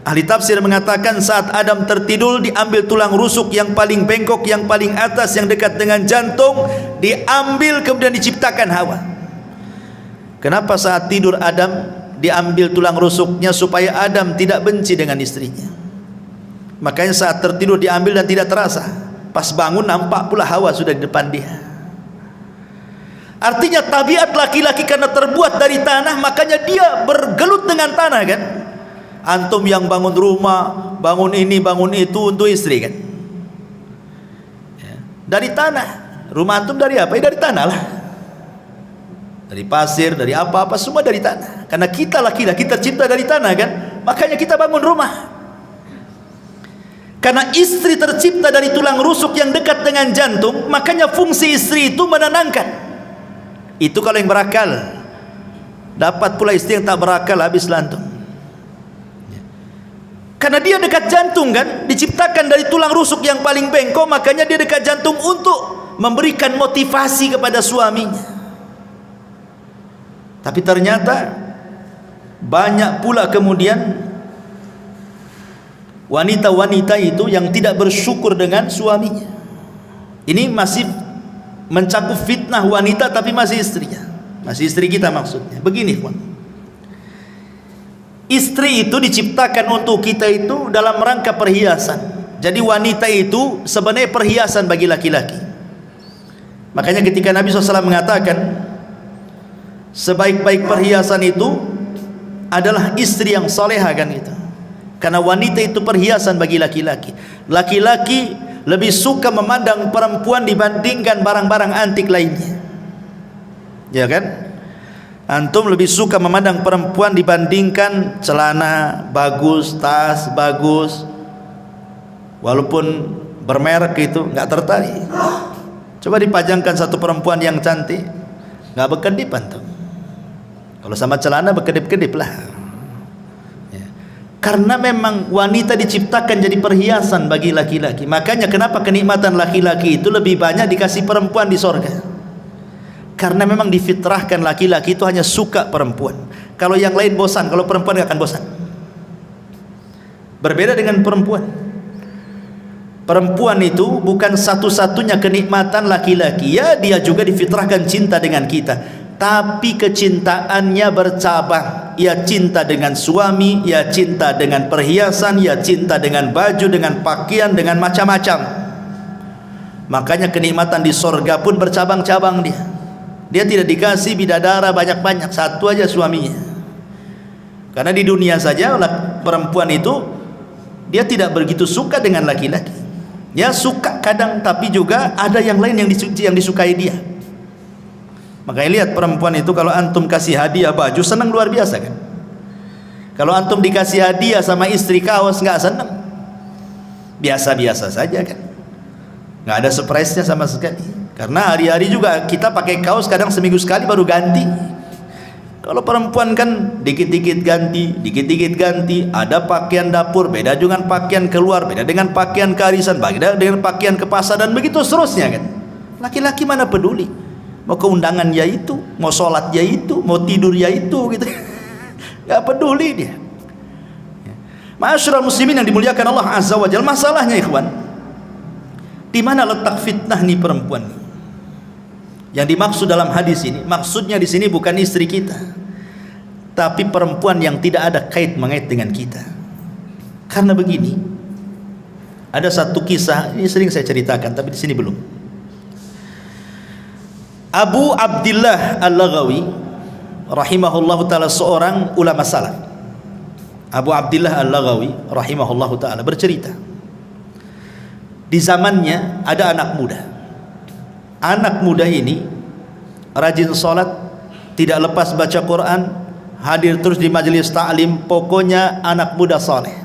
S1: Ahli tafsir mengatakan saat Adam tertidur diambil tulang rusuk yang paling bengkok, yang paling atas, yang dekat dengan jantung, diambil kemudian diciptakan Hawa. Kenapa saat tidur Adam diambil tulang rusuknya? Supaya Adam tidak benci dengan istrinya. Makanya saat tertidur diambil dan tidak terasa. Pas bangun nampak pula Hawa sudah di depan dia. Artinya tabiat laki-laki karena terbuat dari tanah, makanya dia bergelut dengan tanah kan. Antum yang bangun rumah, bangun ini, bangun itu untuk istri kan, ya. Dari tanah. Rumah antum dari apa? Dari tanah lah. Dari pasir, dari apa-apa, semua dari tanah. Karena kita laki-laki tercipta dari tanah kan, makanya kita bangun rumah. Karena istri tercipta dari tulang rusuk yang dekat dengan jantung, makanya fungsi istri itu menenangkan. Itu kalau yang berakal. Dapat pula istri yang tak berakal, habis lantung. Karena dia dekat jantung kan, diciptakan dari tulang rusuk yang paling bengkok, makanya dia dekat jantung untuk memberikan motivasi kepada suaminya. Tapi ternyata banyak pula kemudian wanita-wanita itu yang tidak bersyukur dengan suaminya. Ini masih mencakup fitnah wanita, tapi masih istrinya, masih istri kita maksudnya. Begini kawan, istri itu diciptakan untuk kita itu dalam rangka perhiasan. Jadi wanita itu sebenarnya perhiasan bagi laki-laki. Makanya ketika Nabi SAW mengatakan sebaik-baik perhiasan itu adalah istri yang soleha kan gitu. Karena wanita itu perhiasan bagi laki-laki. Laki-laki lebih suka memandang perempuan dibandingkan barang-barang antik lainnya, ya kan? Antum lebih suka memandang perempuan dibandingkan celana bagus, tas bagus, walaupun bermerek itu nggak tertarik. Coba dipajangkan satu perempuan yang cantik, nggak berkedip antum. Kalau sama celana berkedip-kedip lah. Ya. Karena memang wanita diciptakan jadi perhiasan bagi laki-laki. Makanya kenapa kenikmatan laki-laki itu lebih banyak dikasih perempuan di sorga. Karena memang difitrahkan laki-laki itu hanya suka perempuan. Kalau yang lain bosan, kalau perempuan gak akan bosan. Berbeda dengan perempuan. Perempuan itu bukan satu-satunya kenikmatan laki-laki. Ya, dia juga difitrahkan cinta dengan kita. Tapi kecintaannya bercabang. Ia cinta dengan suami, ia cinta dengan perhiasan, ia cinta dengan baju, dengan pakaian, dengan macam-macam. Makanya kenikmatan di sorga pun bercabang-cabang dia. Dia tidak dikasih bidadara banyak-banyak, satu aja suaminya. Karena di dunia saja perempuan itu dia tidak begitu suka dengan laki-laki. Ya suka kadang, tapi juga ada yang lain yang disukai dia. Makanya lihat perempuan itu kalau antum kasih hadiah baju senang luar biasa kan. Kalau antum dikasih hadiah sama istri kaos nggak senang, biasa-biasa saja kan. Nggak ada surprise-nya sama sekali. Karena hari-hari juga kita pakai kaos kadang seminggu sekali baru ganti. Kalau perempuan kan dikit-dikit ganti, dikit-dikit ganti. Ada pakaian dapur beda dengan pakaian keluar, beda dengan pakaian kearisan, beda dengan pakaian ke pasar, dan begitu seterusnya kan. Laki-laki mana peduli, mau ke undangan ya itu, mau sholat ya itu, mau tidur ya itu gitu. Gak peduli dia. Ma'asyiral muslimin yang dimuliakan Allah Azza wa Jalla, masalahnya ikhwan, di mana letak fitnah nih perempuan? Yang dimaksud dalam hadis ini, maksudnya di sini bukan istri kita, tapi perempuan yang tidak ada kait mengait dengan kita. Karena begini, ada satu kisah, ini sering saya ceritakan, tapi di sini belum. Abu Abdillah Al-Laghawi rahimahullahu ta'ala, seorang ulama salaf. Abu Abdillah Al-Laghawi rahimahullahu ta'ala bercerita, di zamannya ada anak muda. Anak muda ini rajin sholat, tidak lepas baca Quran, hadir terus di majelis ta'lim, pokoknya anak muda soleh.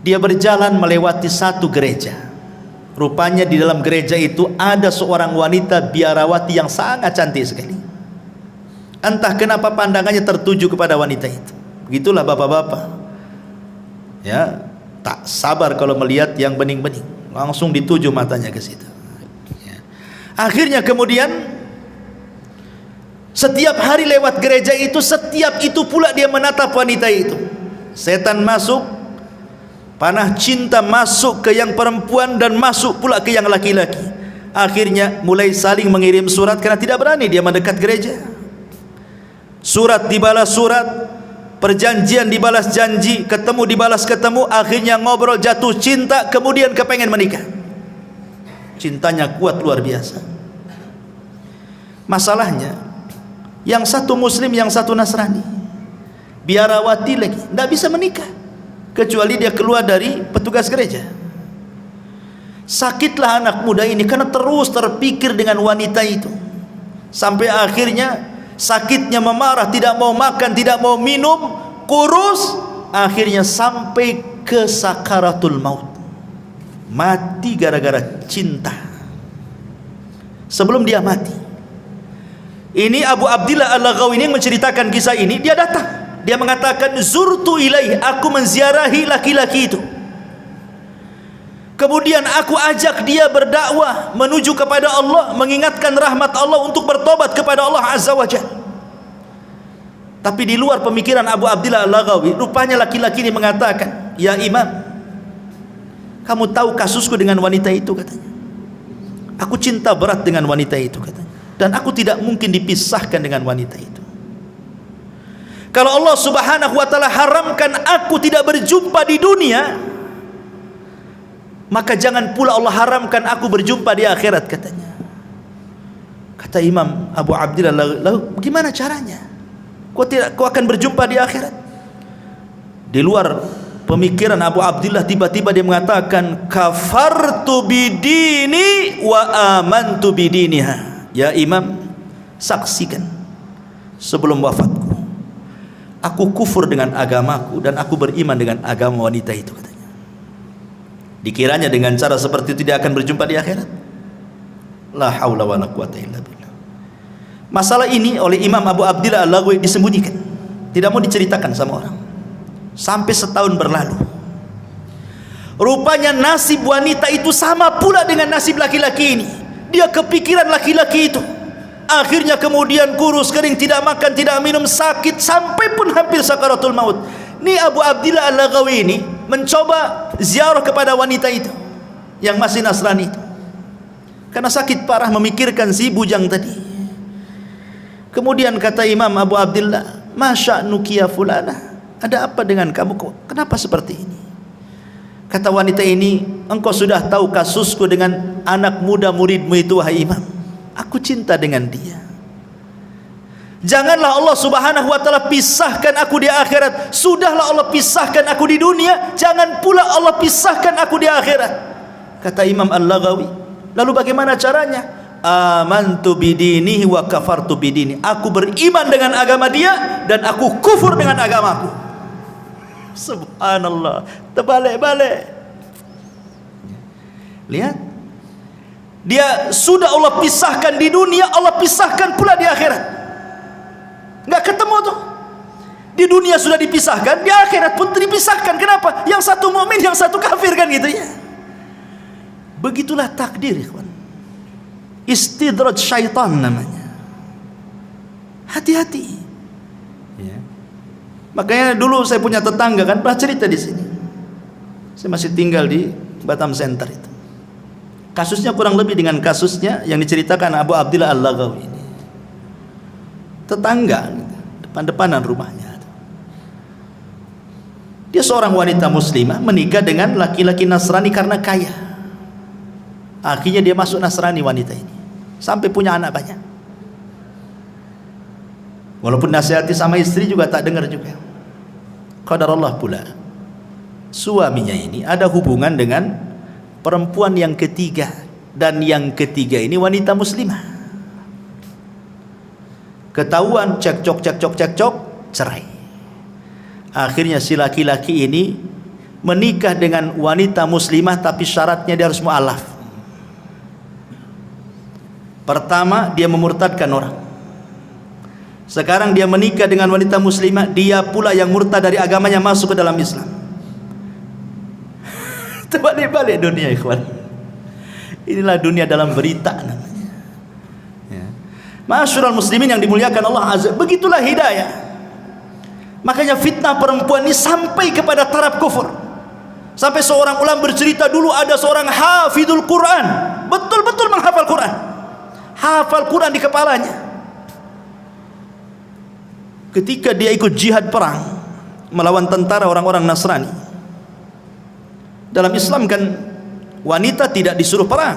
S1: Dia berjalan melewati satu gereja. Rupanya di dalam gereja itu ada seorang wanita biarawati yang sangat cantik sekali. Entah kenapa pandangannya tertuju kepada wanita itu. Begitulah bapak-bapak, ya, tak sabar kalau melihat yang bening-bening, langsung dituju matanya ke situ. Ya. Akhirnya kemudian setiap hari lewat gereja itu, setiap itu pula dia menatap wanita itu. Setan masuk, panah cinta masuk ke yang perempuan dan masuk pula ke yang laki-laki. Akhirnya mulai saling mengirim surat karena tidak berani dia mendekat gereja. Surat dibalas surat, perjanjian dibalas janji, ketemu dibalas ketemu, akhirnya ngobrol, jatuh cinta, kemudian kepengen menikah. Cintanya kuat luar biasa. Masalahnya, yang satu muslim, yang satu Nasrani, biarawati lagi, tidak bisa menikah kecuali dia keluar dari petugas gereja. Sakitlah anak muda ini karena terus terpikir dengan wanita itu, sampai akhirnya sakitnya memarah, tidak mau makan, tidak mau minum, kurus, akhirnya sampai ke sakaratul maut, mati gara-gara cinta. Sebelum dia mati, ini Abu Abdillah Al-Laghawi ini menceritakan kisah ini. Dia datang, dia mengatakan, zurtu ilaih, aku menziarahi laki-laki itu, kemudian aku ajak dia berdakwah menuju kepada Allah, mengingatkan rahmat Allah untuk bertobat kepada Allah Azza wa Jalla. Tapi di luar pemikiran Abu Abdillah Al-Laghawi, rupanya laki-laki ini mengatakan, ya Imam, kamu tahu kasusku dengan wanita itu, katanya. Aku cinta berat dengan wanita itu, katanya, dan aku tidak mungkin dipisahkan dengan wanita itu. Kalau Allah Subhanahu wa ta'ala haramkan aku tidak berjumpa di dunia, maka jangan pula Allah haramkan aku berjumpa di akhirat, katanya. Kata Imam Abu Abdillah, lalu gimana caranya? Kau akan berjumpa di akhirat? Di luar pemikiran Abu Abdillah, tiba-tiba dia mengatakan, kafartu bidini wa amantu bidiniha. Ya Imam, saksikan sebelum wafatku, aku kufur dengan agamaku dan aku beriman dengan agama wanita itu, katanya. Dikiranya dengan cara seperti itu dia akan berjumpa di akhirat? La haula wa la quwata illa billah. Masalah ini oleh Imam Abu Abdillah Al-Laghawi disembunyikan, tidak mau diceritakan sama orang, sampai setahun berlalu. Rupanya nasib wanita itu sama pula dengan nasib laki-laki ini. Dia kepikiran laki-laki itu, akhirnya kemudian kurus kering, tidak makan, tidak minum, sakit, sampai pun hampir sakaratul maut. Ini Abu Abdillah Al-Laghawi ini mencoba ziarah kepada wanita itu yang masih Nasrani itu, karena sakit parah memikirkan si bujang tadi. Kemudian kata Imam Abu Abdillah, masya nukia fulana, ada apa dengan kamu, kenapa seperti ini? Kata wanita ini, engkau sudah tahu kasusku dengan anak muda muridmu itu, wahai Imam. Aku cinta dengan dia. Janganlah Allah Subhanahu wa ta'ala pisahkan aku di akhirat. Sudahlah Allah pisahkan aku di dunia, jangan pula Allah pisahkan aku di akhirat. Kata Imam Al-Laghawi, lalu bagaimana caranya? Amantu bidinihi wa kafartu bidini. Aku beriman dengan agama dia dan aku kufur dengan agamaku. Subhanallah, terbalik-balik. Lihat, dia sudah Allah pisahkan di dunia, Allah pisahkan pula di akhirat. Nggak ketemu tuh. Di dunia sudah dipisahkan, di akhirat pun dipisahkan. Kenapa? Yang satu mukmin, yang satu kafir, kan gitu ya. Begitulah takdir, ikhwan. Istidraj syaitan namanya. Hati-hati. Ya. Makanya dulu saya punya tetangga, kan pernah cerita di sini. Saya masih tinggal di Batam Center itu. Kasusnya kurang lebih dengan kasusnya yang diceritakan Abu Abdillah Al-Laghawi ini. Tetangga, depan-depanan rumahnya. Dia seorang wanita muslimah menikah dengan laki-laki Nasrani karena kaya. Akhirnya dia masuk Nasrani wanita ini, sampai punya anak banyak. Walaupun nasihati sama istri juga tak dengar juga. Qadarullah pula, suaminya ini ada hubungan dengan perempuan yang ketiga, dan yang ketiga ini wanita muslimah. Ketahuan, cekcok, cerai. Akhirnya si laki-laki ini menikah dengan wanita muslimah, tapi syaratnya dia harus mu'alaf. Pertama, dia memurtadkan orang. Sekarang dia menikah dengan wanita muslimah, dia pula yang murtad dari agamanya masuk ke dalam Islam. Terbalik-balik dunia, ikhwan. Inilah dunia dalam berita namanya. Ya. Ma'asyiral muslimin yang dimuliakan Allah Azza, begitulah hidayah. Makanya fitnah perempuan ini sampai kepada taraf kufur. Sampai seorang ulama bercerita dulu ada seorang hafidul Quran, betul-betul menghafal Quran, hafal Quran di kepalanya. Ketika dia ikut jihad perang melawan tentara orang-orang Nasrani, dalam Islam kan wanita tidak disuruh perang.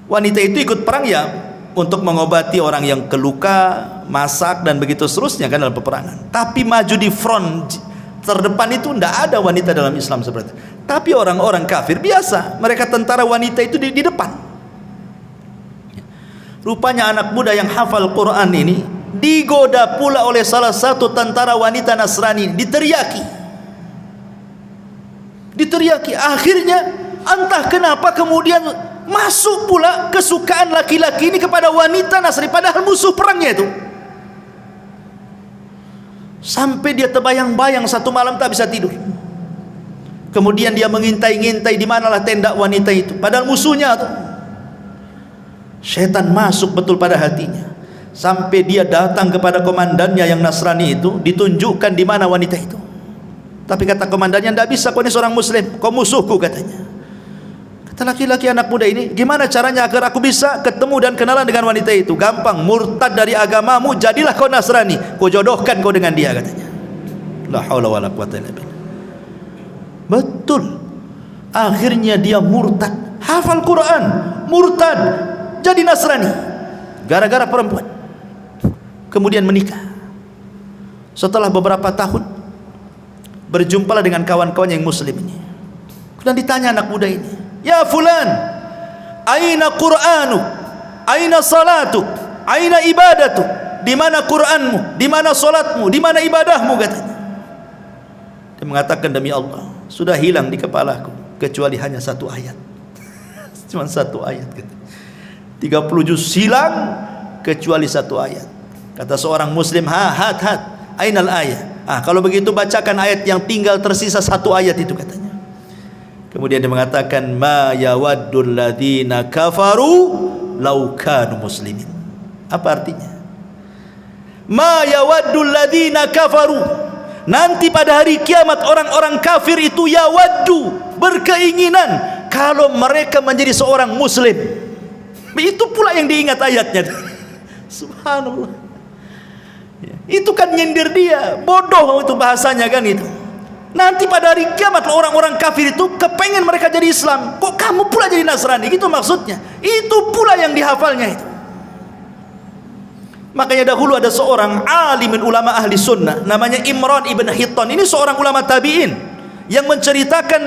S1: Wanita itu ikut perang ya untuk mengobati orang yang keluka, masak dan begitu seterusnya kan dalam peperangan. Tapi maju di front terdepan itu tidak ada wanita dalam Islam seperti itu. Tapi orang-orang kafir biasa, mereka tentara wanita itu di depan. Rupanya anak muda yang hafal Quran ini digoda pula oleh salah satu tentara wanita Nasrani, diteriaki. Akhirnya entah kenapa kemudian masuk pula kesukaan laki-laki ini kepada wanita Nasrani, padahal musuh perangnya itu. Sampai dia terbayang-bayang satu malam tak bisa tidur. Kemudian dia mengintai-ngintai di manalah tenda wanita itu, padahal musuhnya tuh. Setan masuk betul pada hatinya, sampai dia datang kepada komandannya yang Nasrani itu, ditunjukkan di mana wanita itu. Tapi kata komandannya, tidak bisa, kau ini seorang muslim, kau musuhku katanya. Kata laki-laki anak muda ini, gimana caranya agar aku bisa ketemu dan kenalan dengan wanita itu? Gampang, murtad dari agamamu, jadilah kau Nasrani, kau jodohkan kau dengan dia katanya. La haula wala quwwata illa billah. Betul. Akhirnya dia murtad, hafal Quran, murtad, jadi Nasrani gara-gara perempuan. Kemudian menikah. Setelah beberapa tahun berjumpalah dengan kawan-kawan yang muslim ini. Kemudian ditanya anak muda ini, ya fulan, aina Qur'anu, aina salatuk, aina ibadatuk, di mana Qur'anmu, di mana salatmu, di mana ibadahmu katanya. Dia mengatakan, demi Allah, sudah hilang di kepalaku kecuali hanya satu ayat. Cuma satu ayat katanya. 30 juz hilang kecuali satu ayat. Kata seorang muslim, hat ainal ayat. Kalau begitu bacakan ayat yang tinggal tersisa satu ayat itu katanya. Kemudian dia mengatakan, ma yawaddul ladzina kafaru law kanu muslimin. Apa artinya? Ma yawaddul ladzina kafaru, nanti pada hari kiamat orang-orang kafir itu yawaddu, berkeinginan kalau mereka menjadi seorang muslim. Itu pula yang diingat ayatnya. Subhanallah. Itu kan nyindir dia, bodoh itu bahasanya kan itu. Nanti pada hari kiamat orang-orang kafir itu kepengen mereka jadi Islam, kok kamu pula jadi Nasrani, gitu maksudnya. Itu pula yang dihafalnya itu. Makanya dahulu ada seorang alimin ulama ahli sunnah namanya Imran ibn Hittan. Ini seorang ulama tabi'in yang menceritakan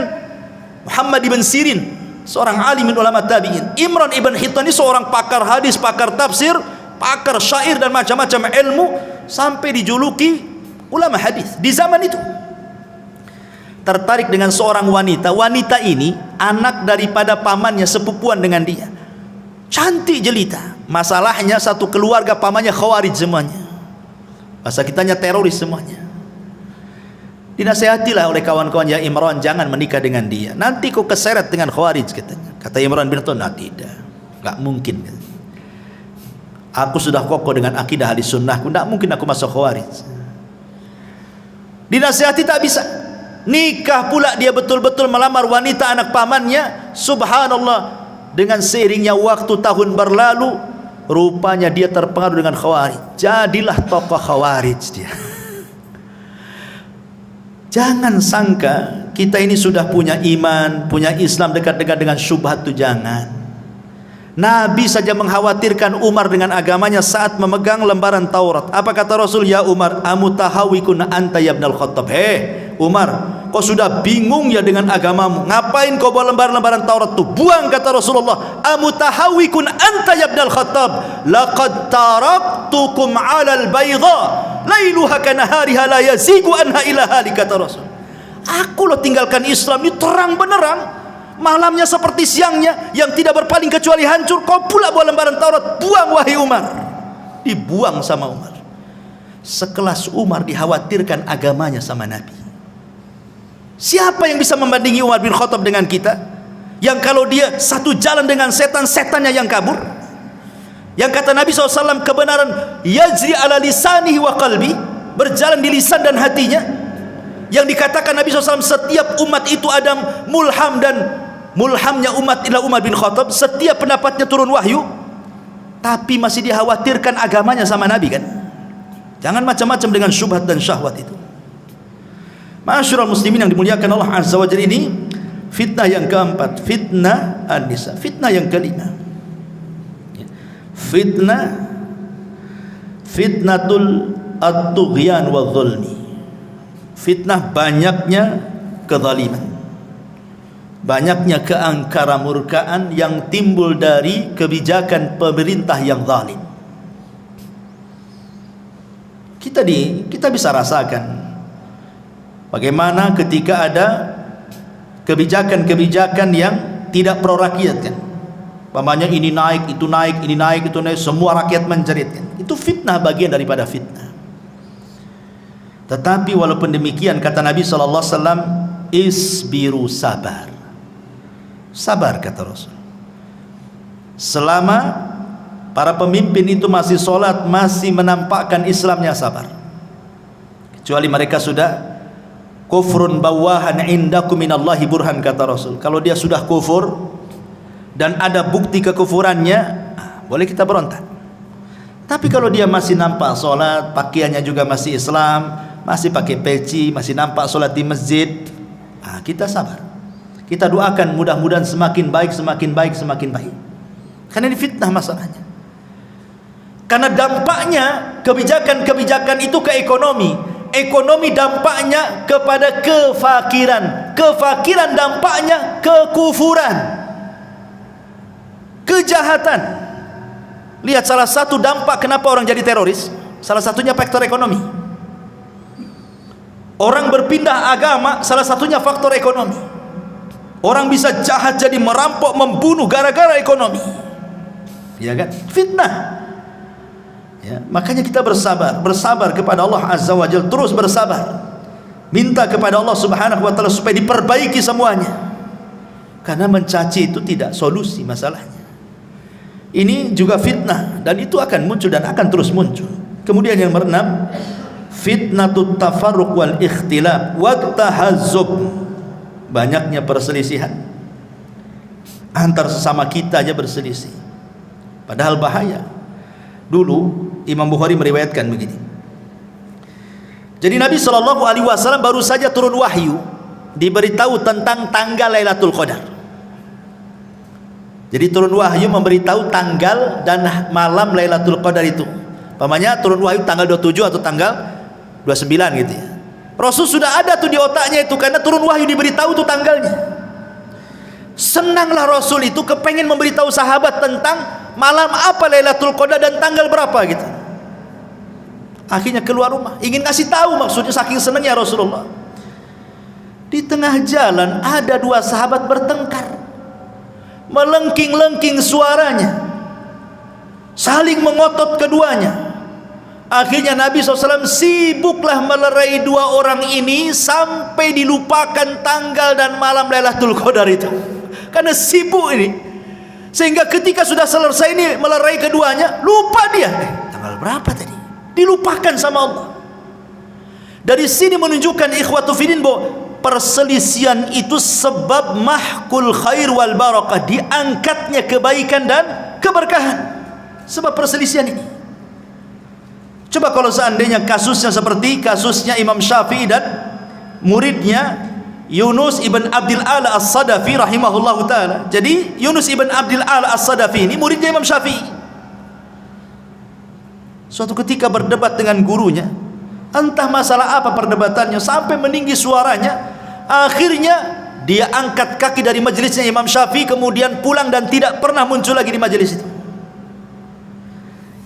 S1: Muhammad ibn Sirin, seorang alimin ulama tabi'in. Imran ibn Hittan ini seorang pakar hadis, pakar tafsir, pakar syair dan macam-macam ilmu, sampai dijuluki ulama hadis di zaman itu. Tertarik dengan seorang wanita. Wanita ini anak daripada pamannya, sepupuan dengan dia, cantik jelita. Masalahnya satu keluarga pamannya khawarij semuanya, bahasa kitanya teroris semuanya. Dinasihatilah oleh kawan-kawan, ya Imran, jangan menikah dengan dia, nanti kau keseret dengan khawarij katanya. Kata Imran bin Hittan, tidak, gak mungkin katanya. Aku sudah kokoh dengan akidah ahli sunnahku, tidak mungkin aku masuk khawarij. Dinasihati tak bisa. Nikah pula dia, betul-betul melamar wanita anak pamannya. Subhanallah, dengan seiringnya waktu tahun berlalu, rupanya dia terpengaruh dengan khawarij, jadilah tokoh khawarij dia. Jangan sangka kita ini sudah punya iman, punya Islam, dekat-dekat dengan syubhat, itu jangan. Nabi saja mengkhawatirkan Umar dengan agamanya saat memegang lembaran Taurat. Apa kata Rasul? Ya Umar, amutahawikun anta ya ibnal Khattab. Umar, kau sudah bingung ya dengan agamamu, ngapain kau bawa lembaran-lembaran Taurat tu? Buang, kata Rasulullah. Amutahawikun anta ya ibnal Khattab, laqad taraktukum 'alal bayda lailuha kanahariha la yazigu anha ila hali, kata Rasul. Aku loh tinggalkan Islam ini terang benerang, malamnya seperti siangnya, yang tidak berpaling kecuali hancur. Kau pula bawa lembaran Taurat, buang wahai Umar. Dibuang sama Umar. Sekelas Umar dikhawatirkan agamanya sama Nabi. Siapa yang bisa membandingi Umar bin Khattab dengan kita, yang kalau dia satu jalan dengan setan, setannya yang kabur? Yang kata Nabi SAW, kebenaran yajri ala lisanihi wa qalbi, berjalan di lisan dan hatinya, yang dikatakan Nabi SAW setiap umat itu ada mulham, dan mulhamnya umat adalah Umar bin Khattab, setiap pendapatnya turun wahyu, tapi masih dikhawatirkan agamanya sama Nabi kan. Jangan macam-macam dengan syubhat dan syahwat itu. Ma'asyiral muslimin yang dimuliakan Allah Azza wa Jalla, ini fitnah yang keempat, fitnah an-nisa. Fitnah yang kelima, fitnatul at-tughyan wa dhulmi. Fitnah banyaknya kezaliman, banyaknya keangkara murkaan yang timbul dari kebijakan pemerintah yang zalim. Kita bisa rasakan bagaimana ketika ada kebijakan-kebijakan yang tidak pro rakyat kan. Pamannya ini naik, itu naik, ini naik, itu naik, semua rakyat menjerit kan. Itu fitnah, bagian daripada fitnah. Tetapi walaupun demikian, kata Nabi SAW, isbiru, sabar. Sabar, kata Rasul. Selama para pemimpin itu masih sholat, masih menampakkan Islamnya, sabar. Kecuali mereka sudah kufrun bawahan indakum minallahi burhan, kata Rasul. Kalau dia sudah kufur dan ada bukti kekufurannya, boleh kita berontak. Tapi kalau dia masih nampak sholat, pakaiannya juga masih Islam, masih pakai peci, masih nampak sholat di masjid, kita sabar. Kita doakan mudah-mudahan semakin baik, semakin baik, semakin baik. Karena ini fitnah masalahnya. Karena dampaknya kebijakan-kebijakan itu ke ekonomi. Ekonomi dampaknya kepada kefakiran. Kefakiran dampaknya kekufuran, kejahatan. Lihat salah satu dampak kenapa orang jadi teroris, salah satunya faktor ekonomi. Orang berpindah agama, salah satunya faktor ekonomi. Orang bisa jahat jadi merampok, membunuh gara-gara ekonomi. Ya kan? Fitnah. Ya, makanya kita bersabar kepada Allah Azza wa Jalla, terus bersabar. Minta kepada Allah Subhanahu wa taala supaya diperbaiki semuanya. Karena mencaci itu tidak solusi masalahnya. Ini juga fitnah, dan itu akan muncul dan akan terus muncul. Kemudian yang keenam, fitnatut tafarruq wal ikhtilaf wa tahazzub. Banyaknya perselisihan antar sesama kita aja berselisih, padahal bahaya. Dulu Imam Bukhari meriwayatkan begini. Jadi Nabi SAW baru saja turun wahyu, diberitahu tentang tanggal Lailatul Qadar. Jadi turun wahyu memberitahu tanggal dan malam Lailatul Qadar itu. Pamannya turun wahyu tanggal 27 atau tanggal 29 gitu ya. Rasul sudah ada tuh di otaknya itu, karena turun wahyu diberitahu tuh tanggalnya. Senanglah Rasul itu, kepengen memberitahu sahabat tentang malam apa Lailatul Qadar dan tanggal berapa gitu. Akhirnya keluar rumah, ingin kasih tahu, maksudnya saking senangnya Rasulullah. Di tengah jalan ada dua sahabat bertengkar, melengking-lengking suaranya, saling mengotot keduanya. Akhirnya Nabi SAW sibuklah melerai dua orang ini sampai dilupakan tanggal dan malam Lailatul Qadar itu, karena sibuk ini. Sehingga ketika sudah selesai ini melerai keduanya, lupa dia tanggal berapa tadi, dilupakan sama Allah. Dari sini menunjukkan ikhwatu fillah bahwa perselisihan itu sebab mahkul khair wal barakah, diangkatnya kebaikan dan keberkahan sebab perselisihan ini. Coba kalau seandainya kasusnya seperti kasusnya Imam Syafi'i dan muridnya Yunus ibn Abdil A'la As-Sadafi rahimahullahu ta'ala. Jadi Yunus ibn Abdil A'la As-Sadafi ini muridnya Imam Syafi'i. Suatu ketika berdebat dengan gurunya, entah masalah apa perdebatannya, sampai meninggi suaranya. Akhirnya dia angkat kaki dari majelisnya Imam Syafi'i, kemudian pulang dan tidak pernah muncul lagi di majelis itu.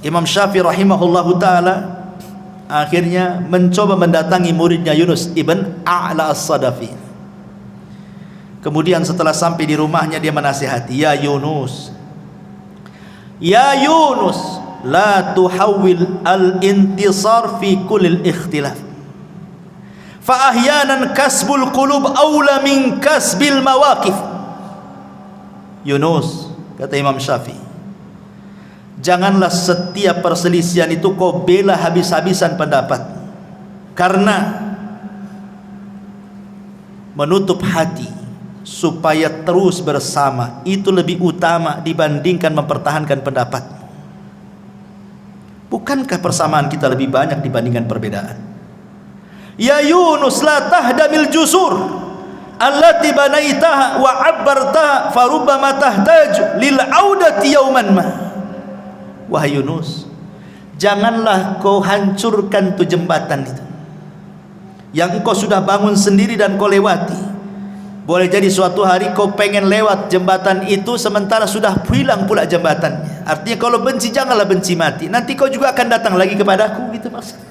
S1: Imam Syafi'i rahimahullahu ta'ala akhirnya mencoba mendatangi muridnya Yunus ibn A'la As-Sadafi. Kemudian setelah sampai di rumahnya, dia menasihati, ya Yunus, la tuhawil al-intisar fi kulil ikhtilaf, fa ahyanan kasbul qulub awla min kasbil mawaqif. Yunus, kata Imam Syafi'i, janganlah setiap perselisihan itu kau bela habis-habisan pendapat. Karena menutup hati supaya terus bersama itu lebih utama dibandingkan mempertahankan pendapat. Bukankah persamaan kita lebih banyak dibandingkan perbedaan? Ya Yunus la tahdamil jusur allati banaitaha wa abbartaha farubbama tahtaju lil audati yauman ma. Wahai Yunus, janganlah kau hancurkan tu jembatan itu yang engkau sudah bangun sendiri dan kau lewati. Boleh jadi suatu hari kau pengen lewat jembatan itu sementara sudah hilang pula jembatannya. Artinya kalau benci janganlah benci mati, nanti kau juga akan datang lagi kepadaku, gitu maksudnya.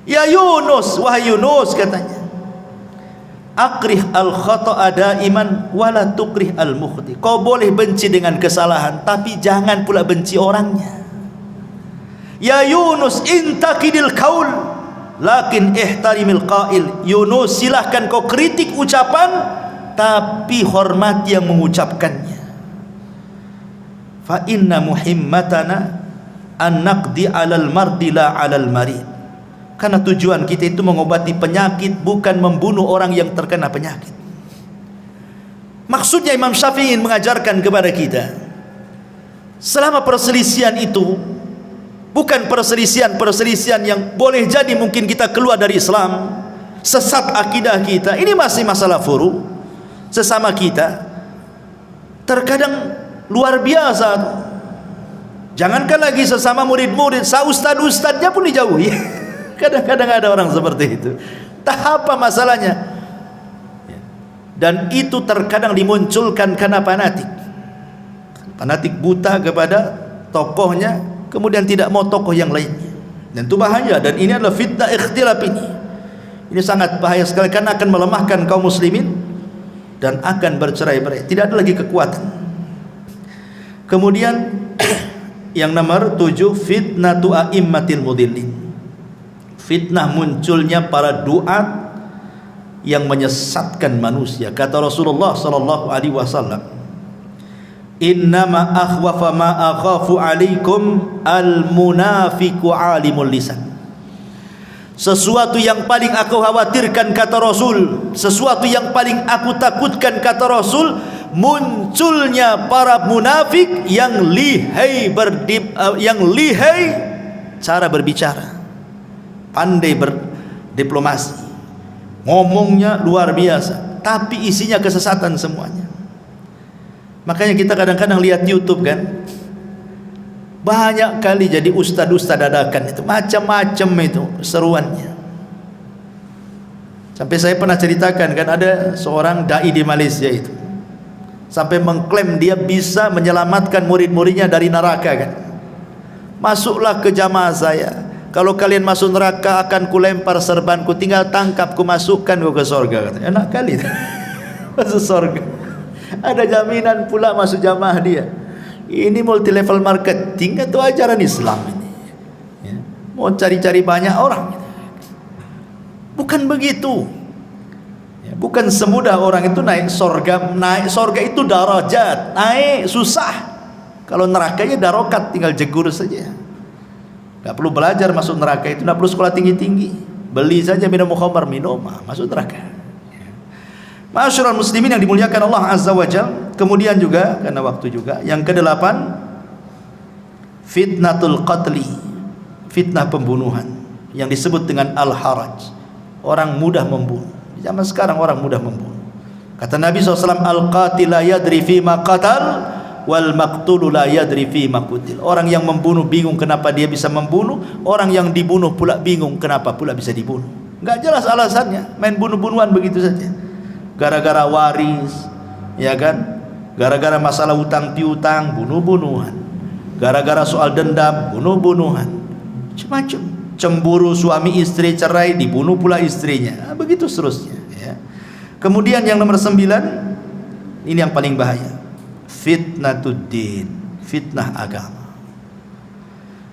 S1: Ya Yunus, wahai Yunus, katanya, akrih al khata'a daiman wala tukrih al mukhti. Kau boleh benci dengan kesalahan, tapi jangan pula benci orangnya. Ya Yunus, intakidil qaul lakin ihtarimil qail. Yunus, silahkan kau kritik ucapan, tapi hormati yang mengucapkannya. Fa inna muhimmatana an naqdi alal mardi la alal marid. Karena tujuan kita itu mengobati penyakit, bukan membunuh orang yang terkena penyakit. Maksudnya Imam Syafi'i mengajarkan kepada kita, selama perselisihan itu bukan perselisihan yang boleh jadi mungkin kita keluar dari Islam, sesat akidah kita, ini masih masalah furu sesama kita. Terkadang luar biasa, jangankan lagi sesama murid-murid, ustad-ustadnya pun dijauhi. Kadang-kadang ada orang seperti itu. Tak apa masalahnya. Dan itu terkadang dimunculkan karena fanatik. Fanatik buta kepada tokohnya, kemudian tidak mau tokoh yang lainnya. Dan itu bahaya. Dan ini adalah fitnah ikhtilaf ini. Ini sangat bahaya sekali karena akan melemahkan kaum muslimin dan akan bercerai-berai. Tidak ada lagi kekuatan. Kemudian yang nomor 7, fitnatu a'immatil mudillin. Fitnah munculnya para duat yang menyesatkan manusia. Kata Rasulullah sallallahu alaihi wasallam, innama akhwafa ma akhafu alaikum al-munafiqu alimul lisan. Sesuatu yang paling aku khawatirkan, kata Rasul, sesuatu yang paling aku takutkan, kata Rasul, munculnya para munafik yang lihai cara berbicara, pandai berdiplomasi, ngomongnya luar biasa, tapi isinya kesesatan semuanya. Makanya kita kadang-kadang lihat YouTube kan, banyak kali jadi ustad-ustad dadakan itu, macam-macam itu seruannya. Sampai saya pernah ceritakan kan, ada seorang dai di Malaysia itu sampai mengklaim dia bisa menyelamatkan murid-muridnya dari neraka kan. Masuklah ke jamaah saya, kalau kalian masuk neraka akan kulempar serbanku, tinggal tangkap ku masukkan ke surga. Enak kali masuk surga, ada jaminan pula masuk jamaah dia. Ini multi level marketing atau ajaran Islam ini ya. Mau cari-cari banyak orang, bukan begitu ya. Bukan semudah orang itu naik surga. Naik surga itu darajat, naik susah. Kalau nerakanya darokat, tinggal jegur saja. Tak perlu belajar masuk neraka itu, tak perlu sekolah tinggi-tinggi, beli saja minum khamar, minum masuk neraka. Ma'asyiral muslimin yang dimuliakan Allah Azza wa Jalla. Kemudian juga karena waktu juga, yang ke-8, fitnatul qatli, fitnah pembunuhan yang disebut dengan al-haraj. Orang mudah membunuh. Di zaman sekarang orang mudah membunuh. Kata Nabi SAW, al-qatil la yadri fima qatal wal maqtulu la yadri fi ma qutil. Orang yang membunuh bingung kenapa dia bisa membunuh, orang yang dibunuh pula bingung kenapa pula bisa dibunuh. Enggak jelas alasannya, main bunuh-bunuhan begitu saja. Gara-gara waris, ya kan? Gara-gara masalah utang piutang, bunuh-bunuhan. Gara-gara soal dendam, bunuh-bunuhan. Macam-macam. Cemburu suami istri cerai, dibunuh pula istrinya. Begitu seterusnya, ya. Kemudian yang nomor 9, ini yang paling bahaya. Fitnatuddin, fitnah agama.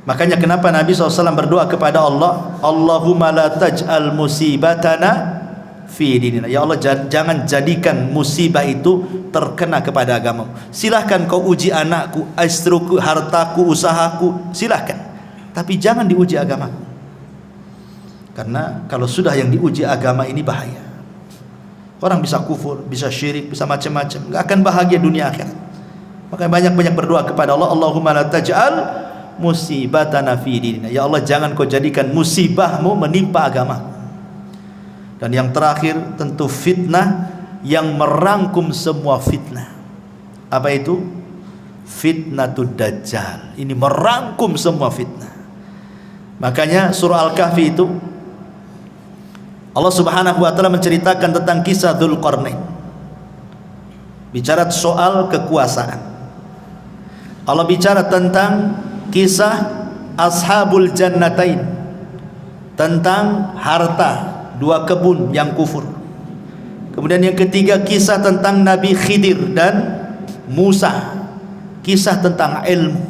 S1: Makanya kenapa Nabi SAW berdoa kepada Allah, Allahumma la taj'al musibatana fi dinina. Ya Allah, jangan jadikan musibah itu terkena kepada agamamu. Silahkan kau uji anakku, istriku, hartaku, usahaku, silahkan, tapi jangan diuji agamaku. Karena kalau sudah yang diuji agama ini bahaya. Orang bisa kufur, bisa syirik, bisa macam-macam, nggak akan bahagia dunia akhirat. Makanya banyak-banyak berdoa kepada Allah, Allahumma la taj'al musibatana fi dinina. Ya Allah, jangan kau jadikan musibahmu menimpa agama. Dan yang terakhir tentu fitnah yang merangkum semua fitnah. Apa itu? Fitnatud Dajjal. Ini merangkum semua fitnah. Makanya surah Al-Kahfi itu Allah Subhanahu wa taala menceritakan tentang kisah Dzulqarnain. Bicara soal kekuasaan. Allah bicara tentang kisah Ashabul Jannatain, tentang harta, dua kebun yang kufur. Kemudian yang ketiga kisah tentang Nabi Khidir dan Musa, kisah tentang ilmu.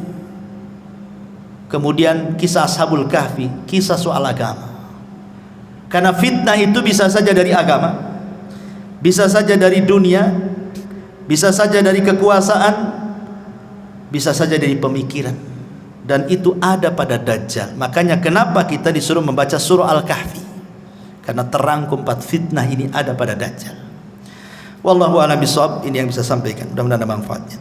S1: Kemudian kisah Ashabul Kahfi, kisah soal agama. Karena fitnah itu bisa saja dari agama, bisa saja dari dunia, bisa saja dari kekuasaan, bisa saja dari pemikiran. Dan itu ada pada Dajjal. Makanya kenapa kita disuruh membaca surah Al-Kahfi? Karena terangkum 4 fitnah ini ada pada Dajjal. Wallahu a'lam bishawab. Ini yang bisa sampaikan, mudah-mudahan ada manfaatnya.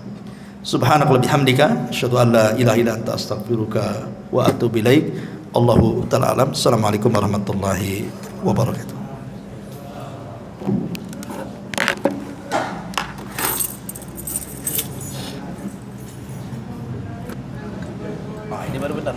S1: Subhanakallahumma bihamdika asyhadu an la ilaha illa anta astaghfiruka wa atubu ilaik. Allahu ta'ala alam. Assalamualaikum warahmatullahi wabarakatuh. Ini baru benar.